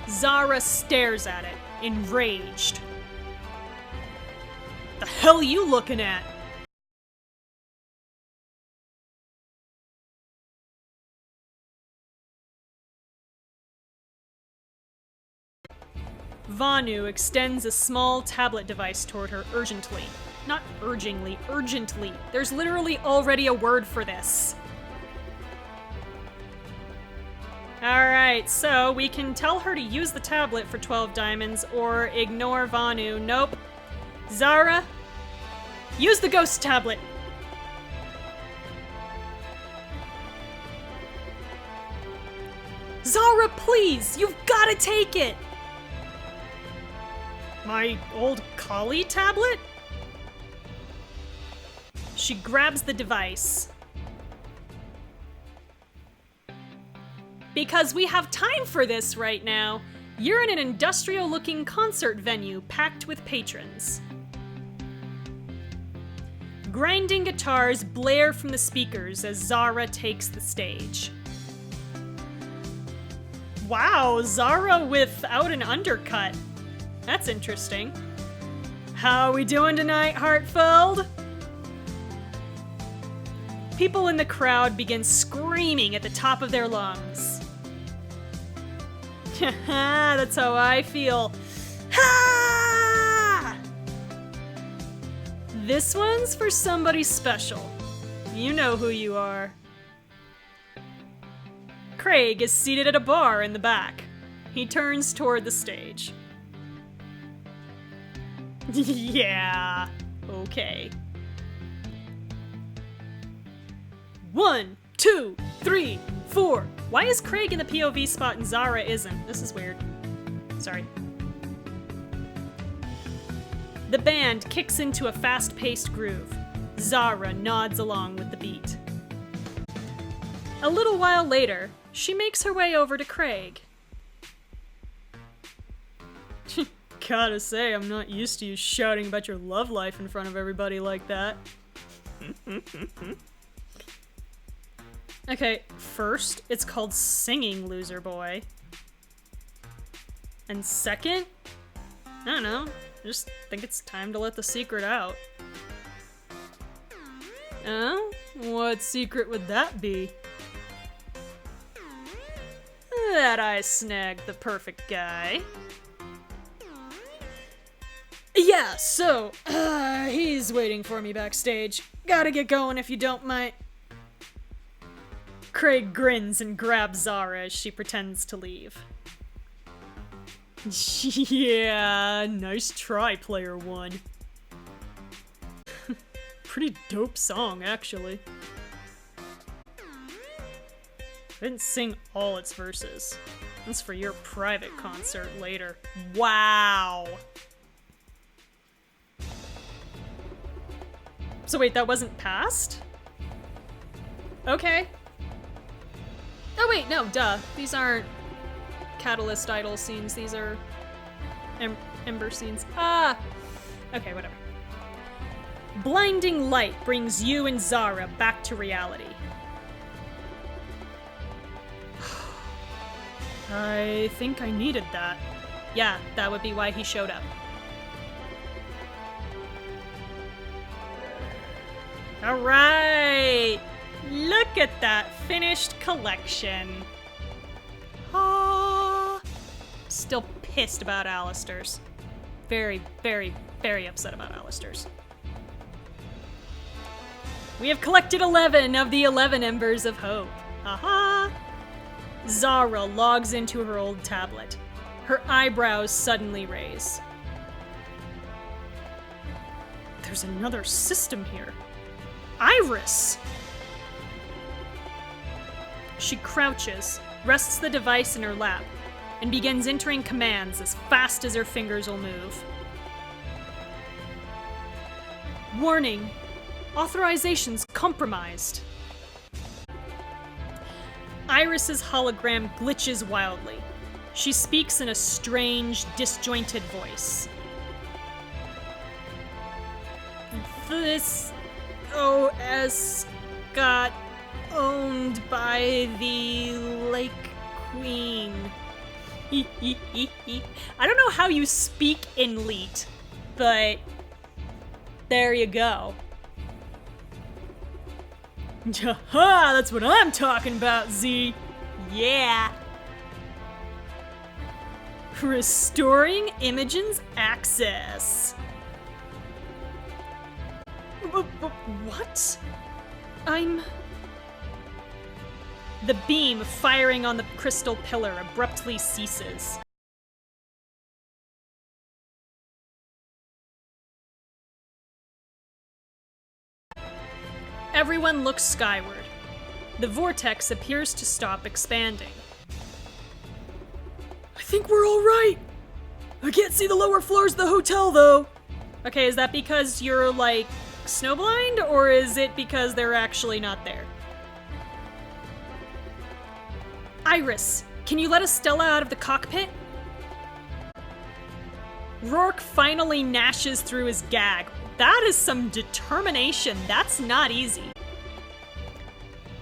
Zara stares at it, enraged. The hell you looking at? Vanu extends a small tablet device toward her urgently. Not urgingly, urgently. There's literally already a word for this. Alright, so we can tell her to use the tablet for 12 diamonds or ignore Vanu. Nope. Zara, use the ghost tablet. Zara, please! You've gotta take it! My old Kali tablet? She grabs the device. Because we have time for this right now. You're in an industrial-looking concert venue packed with patrons. Grinding guitars blare from the speakers as Zara takes the stage. Wow, Zara without an undercut. That's interesting. How are we doing tonight, Hartfeld? People in the crowd begin screaming at the top of their lungs. Haha, that's how I feel. Ha! This one's for somebody special. You know who you are. Craig is seated at a bar in the back. He turns toward the stage. Yeah, okay. 1, 2, 3, 4. Why is Craig in the POV spot and Zara isn't? This is weird. Sorry. The band kicks into a fast-paced groove. Zara nods along with the beat. A little while later, she makes her way over to Craig. Gotta say, I'm not used to you shouting about your love life in front of everybody like that. Okay, first, it's called singing, loser boy. And second, I don't know, I just think it's time to let the secret out. Oh? What secret would that be? That I snagged the perfect guy. Yeah, so, he's waiting for me backstage. Gotta get going if you don't mind. Craig grins and grabs Zara as she pretends to leave. Yeah, nice try, player one. Pretty dope song, actually. I didn't sing all its verses. That's for your private concert later. Wow! So wait, that wasn't past? Okay. Oh wait, no, duh. These aren't Catalyst Idol scenes, these are Ember scenes. Ah! Okay, whatever. Blinding light brings you and Zara back to reality. I think I needed that. Yeah, that would be why he showed up. Alright! Look at that finished collection. Ah, still pissed about Alistair's. Very, very, very upset about Alistair's. We have collected 11 of the 11 Embers of Hope. Aha! Zara logs into her old tablet. Her eyebrows suddenly raise. There's another system here. Iris! She crouches, rests the device in her lap, and begins entering commands as fast as her fingers will move. Warning! Authorizations compromised. Iris's hologram glitches wildly. She speaks in a strange, disjointed voice. This OS got owned by the Lake Queen. I don't know how you speak in Leet, but there you go. Haha, that's what I'm talking about, Z. Yeah. Restoring Imogen's access. What? The beam firing on the crystal pillar abruptly ceases. Everyone looks skyward. The vortex appears to stop expanding. I think we're all right. I can't see the lower floors of the hotel, though. Okay, is that because you're, like, snowblind, or is it because they're actually not there? Iris, can you let Estella out of the cockpit? Rourke finally gnashes through his gag. That is some determination. That's not easy.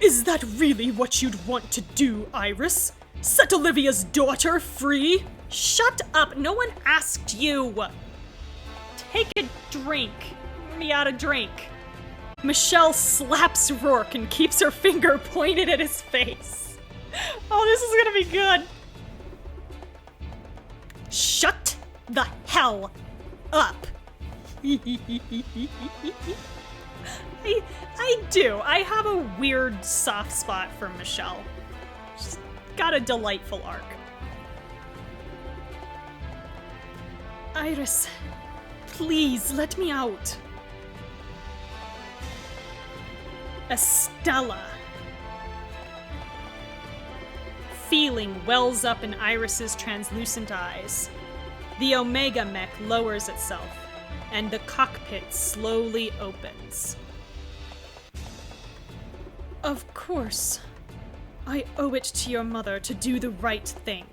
Is that really what you'd want to do, Iris? Set Olivia's daughter free? Shut up. No one asked you. Take a drink. Let me out a drink. Michelle slaps Rourke and keeps her finger pointed at his face. Oh, this is gonna be good. Shut the hell up. I do. I have a weird soft spot for Michelle. She's got a delightful arc. Iris, Please, let me out. Estella. Feeling wells up in Iris's translucent eyes. The Omega mech lowers itself, and the cockpit slowly opens. Of course. I owe it to your mother to do the right thing.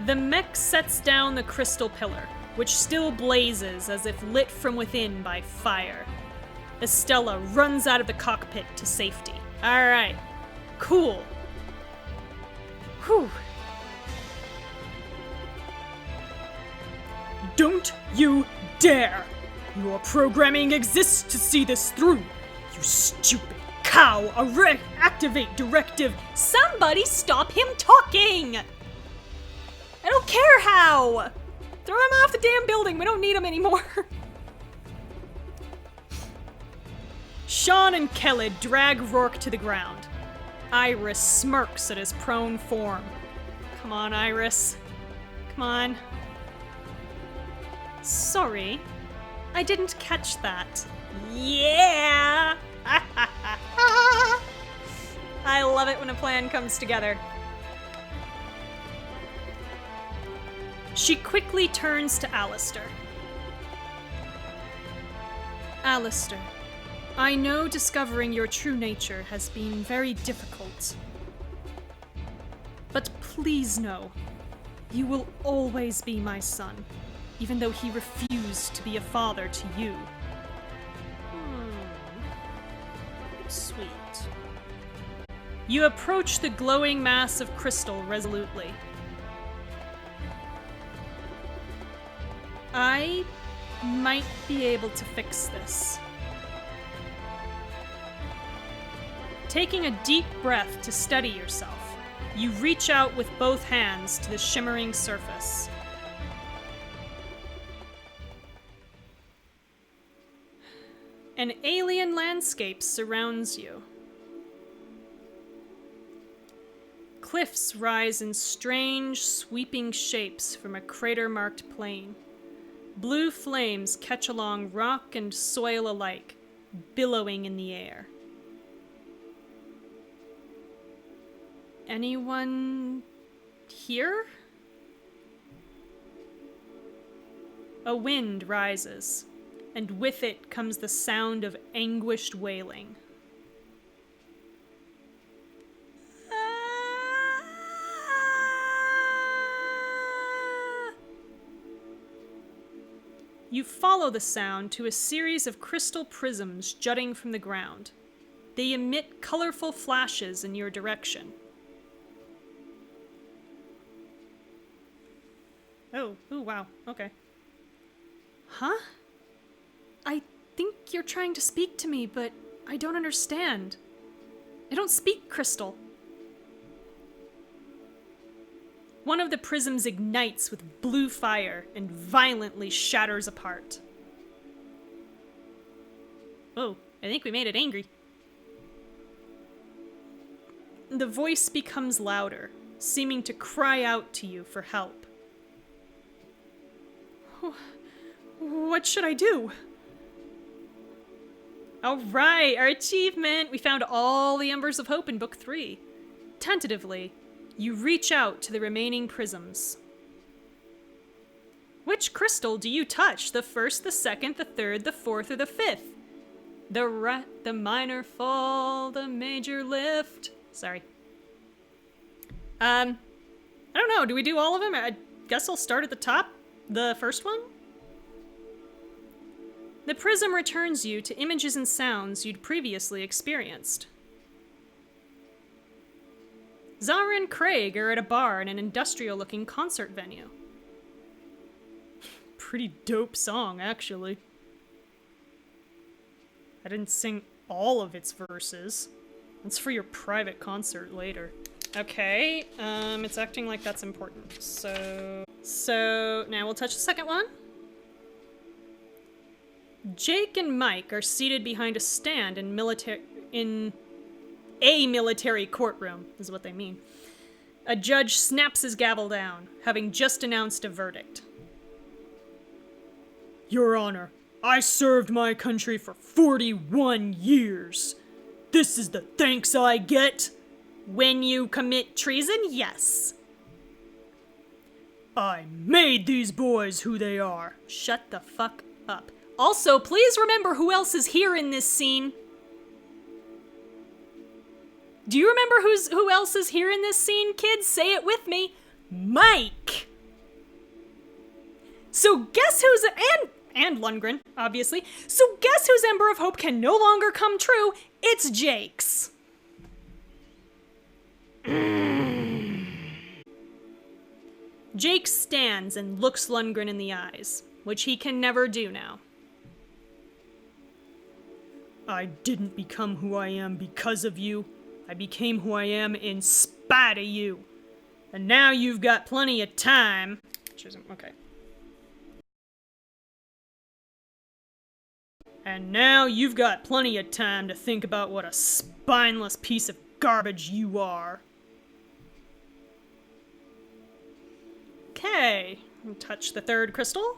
The mech sets down the crystal pillar, which still blazes as if lit from within by fire. Estella runs out of the cockpit to safety. Alright. Cool. Whew. Don't you dare! Your programming exists to see this through. You stupid cow! Activate directive! Somebody stop him talking! I don't care how! Throw him off the damn building, we don't need him anymore. Sean and Kelly drag Rourke to the ground. Iris smirks at his prone form. Come on, Iris. Come on. Sorry, I didn't catch that. Yeah! I love it when a plan comes together. She quickly turns to Alistair. Alistair, I know discovering your true nature has been very difficult. But please know, you will always be my son, even though he refused to be a father to you. Sweet. You approach the glowing mass of crystal resolutely. I might be able to fix this. Taking a deep breath to steady yourself, you reach out with both hands to the shimmering surface. An alien landscape surrounds you. Cliffs rise in strange, sweeping shapes from a crater-marked plain. Blue flames catch along rock and soil alike, billowing in the air. Anyone here? A wind rises, and with it comes the sound of anguished wailing. You follow the sound to a series of crystal prisms jutting from the ground. They emit colorful flashes in your direction. Oh, wow, okay. Huh? I think you're trying to speak to me, but I don't understand. I don't speak crystal. One of the prisms ignites with blue fire and violently shatters apart. Oh, I think we made it angry. The voice becomes louder, seeming to cry out to you for help. What should I do? All right, our achievement! We found all the Embers of Hope in Book 3. Tentatively, you reach out to the remaining prisms. Which crystal do you touch? The first, the second, the third, the fourth, or the fifth? The minor fall, the major lift. Sorry. I don't know. Do we do all of them? I guess I'll start at the top. The first one? The prism returns you to images and sounds you'd previously experienced. Zara and Craig are at a bar in an industrial-looking concert venue. Pretty dope song, actually. I didn't sing all of its verses. That's for your private concert later. Okay, it's acting like that's important. So now we'll touch the second one. Jake and Mike are seated behind a stand in a military courtroom, is what they mean. A judge snaps his gavel down, having just announced a verdict. Your Honor, I served my country for 41 years. This is the thanks I get. When you commit treason, yes. I made these boys who they are. Shut the fuck up. Also, please remember who else is here in this scene. Do you remember who else is here in this scene, kids? Say it with me. Mike! So guess who's... And Lundgren, obviously. So guess whose Ember of Hope can no longer come true? It's Jake's. Jake stands and looks Lundgren in the eyes, which he can never do now. I didn't become who I am because of you. I became who I am in spite of you. And now you've got plenty of time. Okay. And now you've got plenty of time to think about what a spineless piece of garbage you are. Okay, touch the third crystal.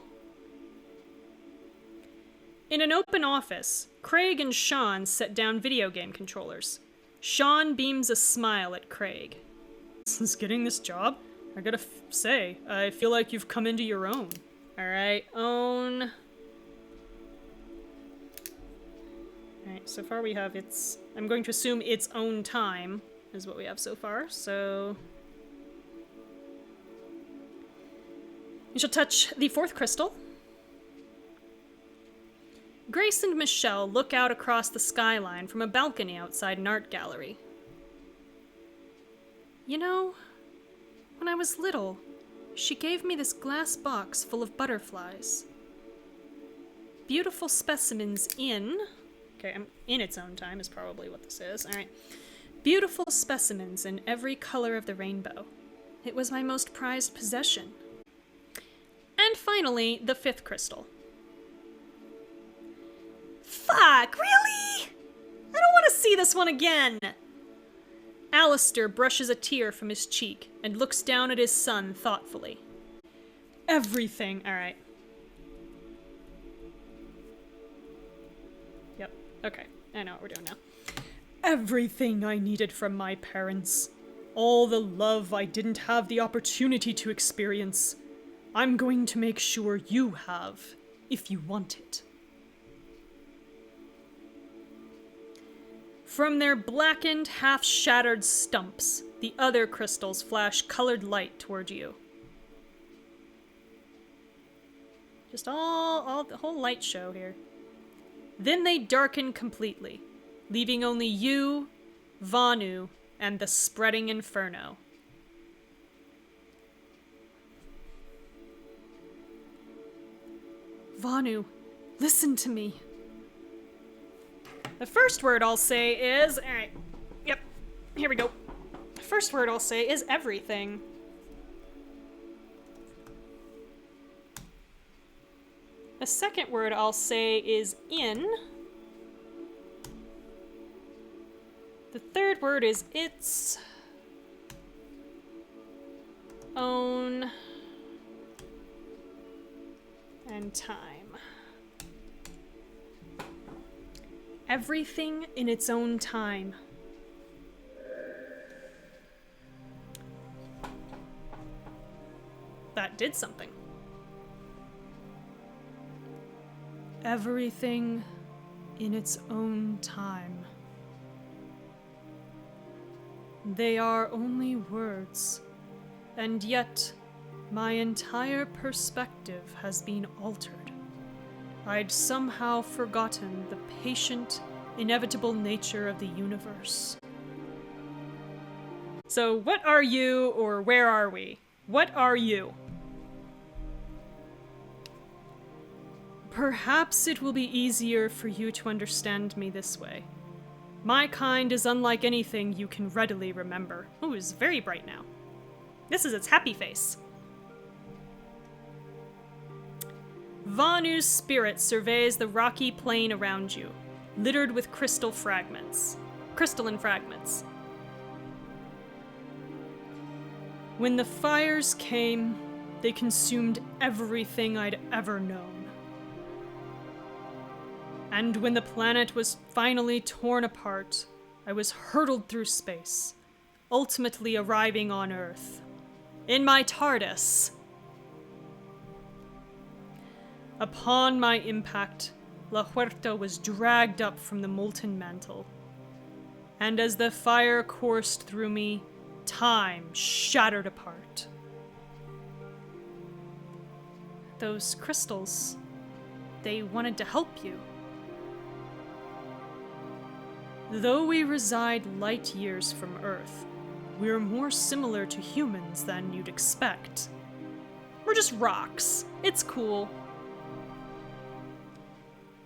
In an open office, Craig and Sean set down video game controllers. Sean beams a smile at Craig. Since getting this job, I gotta say, I feel like you've come into your own. Alright, own. Alright, so far we have I'm going to assume its own time is what we have so far, so... You shall touch the fourth crystal. Grace and Michelle look out across the skyline from a balcony outside an art gallery. You know, when I was little, she gave me this glass box full of butterflies. Beautiful specimens in... Okay, in its own time is probably what this is. Alright. Beautiful specimens in every color of the rainbow. It was my most prized possession. And finally, the fifth crystal. Fuck, really? I don't want to see this one again! Alistair brushes a tear from his cheek and looks down at his son thoughtfully. Everything, alright. Yep, okay, I know what we're doing now. Everything I needed from my parents. All the love I didn't have the opportunity to experience. I'm going to make sure you have, if you want it. From their blackened, half-shattered stumps, the other crystals flash colored light toward you. Just all the whole light show here. Then they darken completely, leaving only you, Vanu, and the spreading inferno. Vanu, listen to me. The first word I'll say is... Alright. Yep. Here we go. The first word I'll say is everything. The second word I'll say is in. The third word is its own and time. Everything in its own time. That did something. Everything in its own time. They are only words, and yet my entire perspective has been altered. I'd somehow forgotten the patient, inevitable nature of the universe. So what are you, or where are we? What are you? Perhaps it will be easier for you to understand me this way. My kind is unlike anything you can readily remember. Oh, it's very bright now. This is its happy face. Vanu's spirit surveys the rocky plain around you, littered with crystalline fragments. When the fires came, they consumed everything I'd ever known. And when the planet was finally torn apart, I was hurtled through space, ultimately arriving on Earth. In my TARDIS. Upon my impact, La Huerta was dragged up from the molten mantle. And as the fire coursed through me, time shattered apart. Those crystals, they wanted to help you. Though we reside light years from Earth, we're more similar to humans than you'd expect. We're just rocks. It's cool.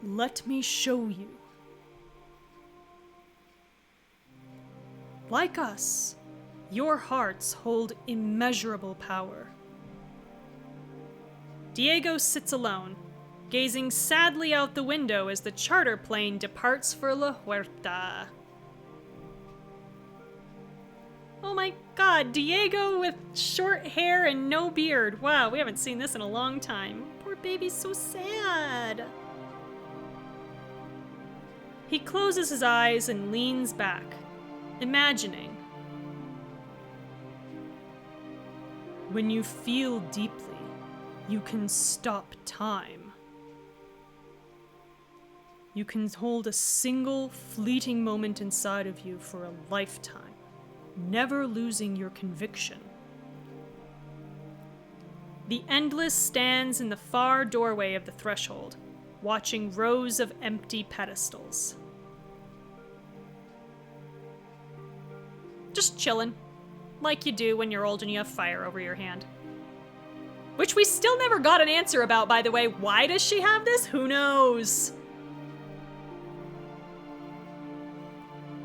Let me show you. Like us, your hearts hold immeasurable power. Diego sits alone, gazing sadly out the window as the charter plane departs for La Huerta. Oh my god, Diego with short hair and no beard. Wow, we haven't seen this in a long time. Poor baby's so sad. He closes his eyes and leans back, imagining. When you feel deeply, you can stop time. You can hold a single fleeting moment inside of you for a lifetime, never losing your conviction. The Endless stands in the far doorway of the threshold, watching rows of empty pedestals. Just chillin', like you do when you're old and you have fire over your hand. Which we still never got an answer about, by the way. Why does she have this? Who knows?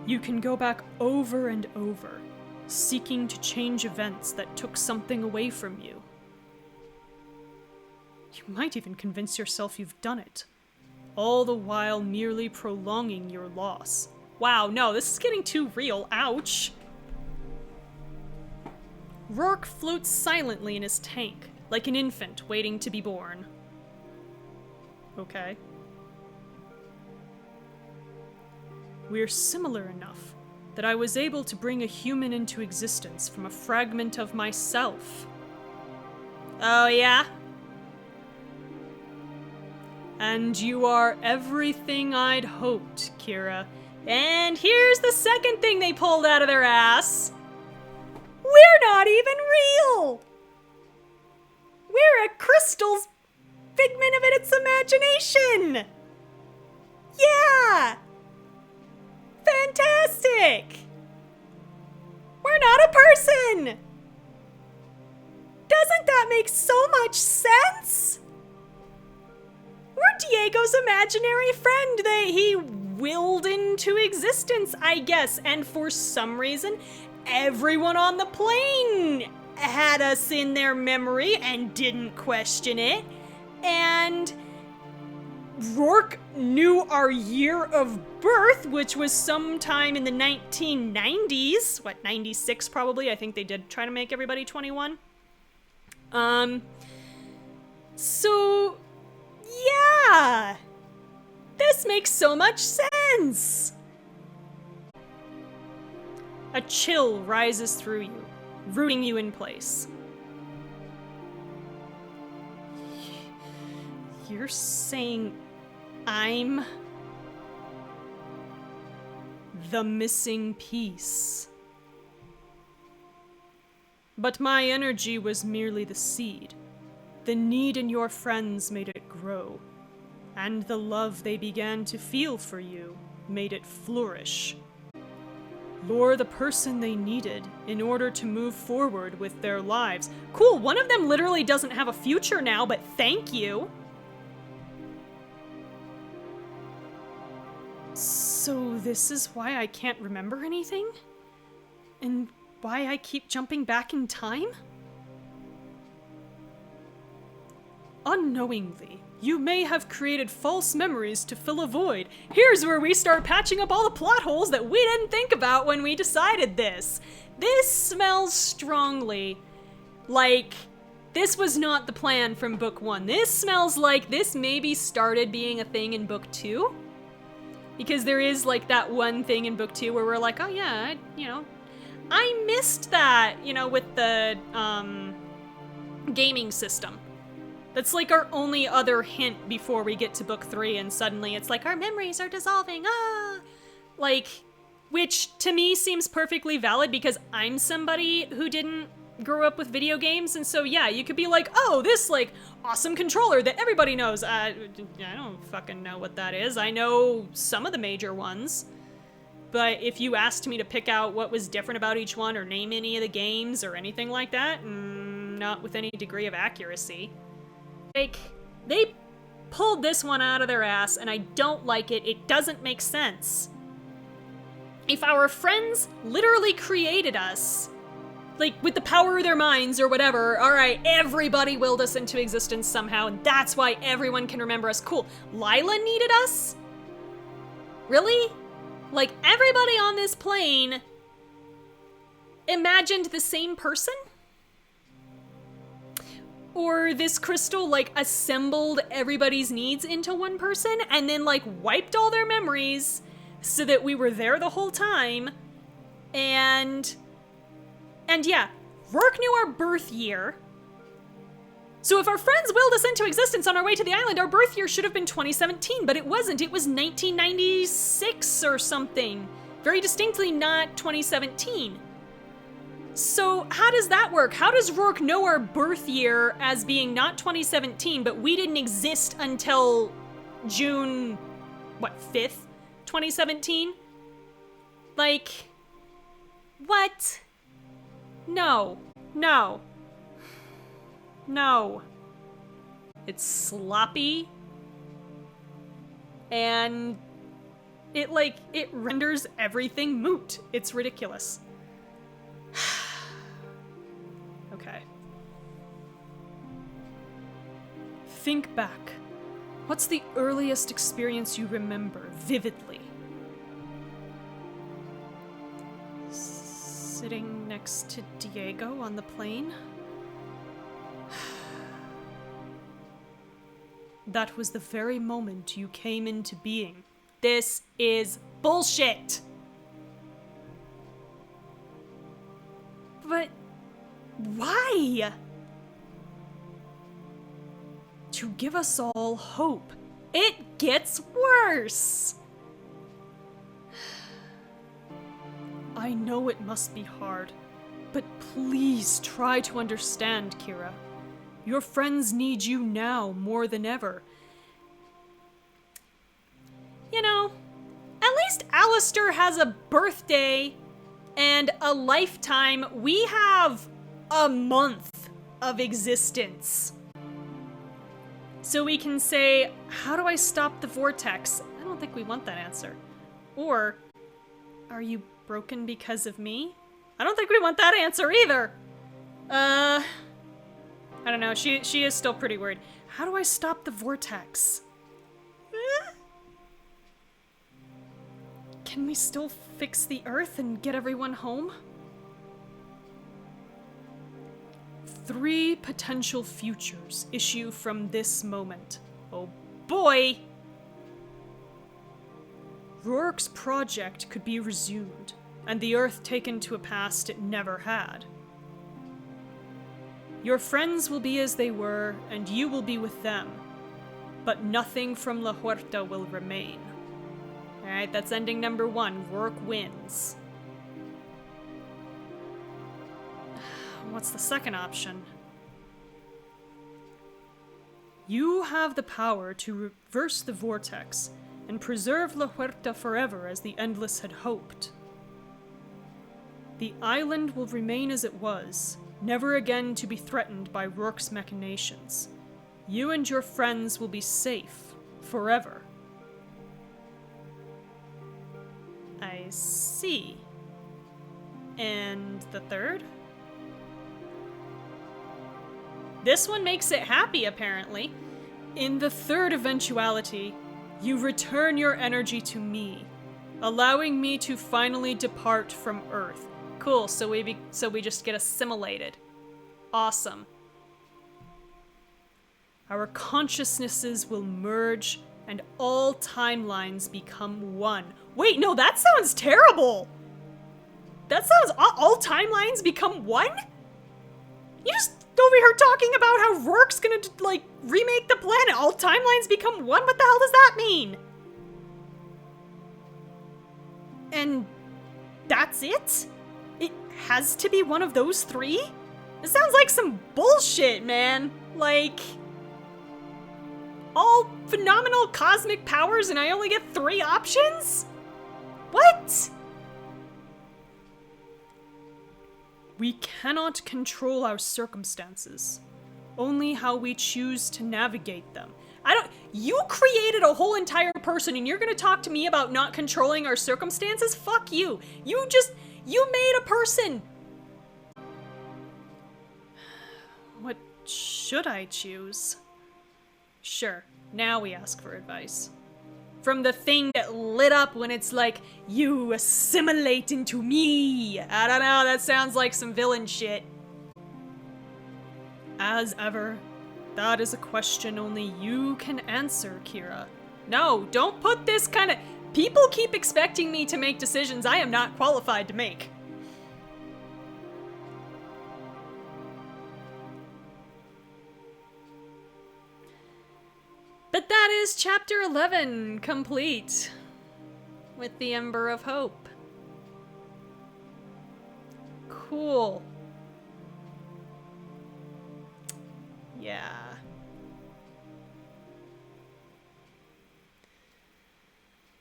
You can go back over and over, seeking to change events that took something away from you. You might even convince yourself you've done it, all the while merely prolonging your loss. Wow, no, this is getting too real. Ouch. Rourke floats silently in his tank, like an infant waiting to be born. Okay. We're similar enough that I was able to bring a human into existence from a fragment of myself. Oh, yeah? And you are everything I'd hoped, Kira. And here's the second thing they pulled out of their ass. We're not even real! We're a crystal's figment of its imagination! Yeah! Fantastic! We're not a person! Doesn't that make so much sense? We're Diego's imaginary friend that he willed into existence, I guess, and for some reason, everyone on the plane had us in their memory and didn't question it, and Rourke knew our year of birth, which was sometime in the 1990s. What, 96 probably? I think they did try to make everybody 21. So, yeah! This makes so much sense! A chill rises through you, rooting you in place. You're saying I'm the missing piece. But my energy was merely the seed. The need in your friends made it grow, and the love they began to feel for you made it flourish. You're the person they needed in order to move forward with their lives. Cool, one of them literally doesn't have a future now, but thank you. So this is why I can't remember anything? And why I keep jumping back in time? Unknowingly, you may have created false memories to fill a void. Here's where we start patching up all the plot holes that we didn't think about when we decided this. This smells strongly Like, this was not the plan from book 1. This smells like this maybe started being a thing in book 2. Because there is, like, that one thing in book 2 where we're like, oh yeah, I missed that, with the, gaming system. That's like our only other hint before we get to book 3, and suddenly it's like, our memories are dissolving, ah! Like, which to me seems perfectly valid because I'm somebody who didn't grow up with video games, and so yeah, you could be like, oh, this, like, awesome controller that everybody knows. I don't fucking know what that is. I know some of the major ones. But if you asked me to pick out what was different about each one or name any of the games or anything like that, not with any degree of accuracy. Like, they pulled this one out of their ass, and I don't like it. It doesn't make sense. If our friends literally created us, like, with the power of their minds or whatever, alright, everybody willed us into existence somehow, and that's why everyone can remember us. Cool. Lila needed us? Really? Like, everybody on this plane imagined the same person? Or this crystal, like, assembled everybody's needs into one person and then, like, wiped all their memories so that we were there the whole time. And yeah, Rourke knew our birth year. So if our friends willed us into existence on our way to the island, our birth year should have been 2017, but it wasn't. It was 1996 or something. Very distinctly not 2017. So how does that work? How does Rourke know our birth year as being not 2017, but we didn't exist until June, 5th, 2017? Like, what? No. It's sloppy. And it renders everything moot. It's ridiculous. Okay. Think back. What's the earliest experience you remember vividly? Sitting next to Diego on the plane? That was the very moment you came into being. This is bullshit! But why? To give us all hope. It gets worse! I know it must be hard, but please try to understand, Kira. Your friends need you now more than ever. At least Alistair has a birthday and a lifetime. We have a month of existence. So we can say, how do I stop the vortex? I don't think we want that answer. Or, are you broken because of me? I don't think we want that answer either. I don't know, she is still pretty worried. How do I stop the vortex? Can we still fix the Earth and get everyone home? 3 potential futures issue from this moment. Oh boy! Rourke's project could be resumed, and the Earth taken to a past it never had. Your friends will be as they were, and you will be with them. But nothing from La Huerta will remain. Alright, that's ending number 1. Rourke wins. What's the second option? You have the power to reverse the vortex and preserve La Huerta forever as the Endless had hoped. The island will remain as it was, never again to be threatened by Rourke's machinations. You and your friends will be safe, forever. I see. And the third? This one makes it happy, apparently. In the third eventuality, you return your energy to me, allowing me to finally depart from Earth. Cool, so we just get assimilated. Awesome. Our consciousnesses will merge and all timelines become one. Wait, no, that sounds terrible! That sounds all timelines become one? You just over here talking about how Rourke's gonna, like, remake the planet. All timelines become one? What the hell does that mean? And that's it? It has to be one of those three? It sounds like some bullshit, man. Like, all phenomenal cosmic powers and I only get 3 options? What? We cannot control our circumstances, only how we choose to navigate them. You created a whole entire person and you're gonna talk to me about not controlling our circumstances? Fuck you. You made a person. What should I choose? Sure, now we ask for advice. From the thing that lit up when it's like, you assimilate into me. I don't know, that sounds like some villain shit. As ever, that is a question only you can answer, Kira. No, don't put this kind of... People keep expecting me to make decisions I am not qualified to make. But that is chapter 11 complete with the Ember of Hope. Cool. Yeah.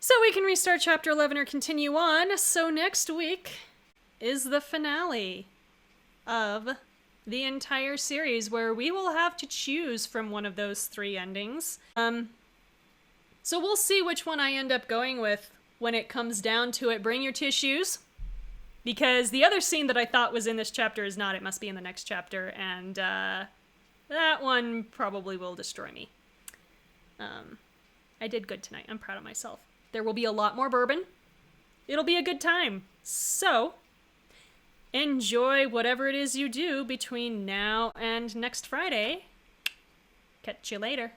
So we can restart chapter 11 or continue on. So next week is the finale of the entire series, where we will have to choose from one of those 3 endings. So we'll see which one I end up going with when it comes down to it. Bring your tissues, because the other scene that I thought was in this chapter is not. It must be in the next chapter, and that one probably will destroy me. I did good tonight. I'm proud of myself. There will be a lot more bourbon. It'll be a good time. So enjoy whatever it is you do between now and next Friday. Catch you later.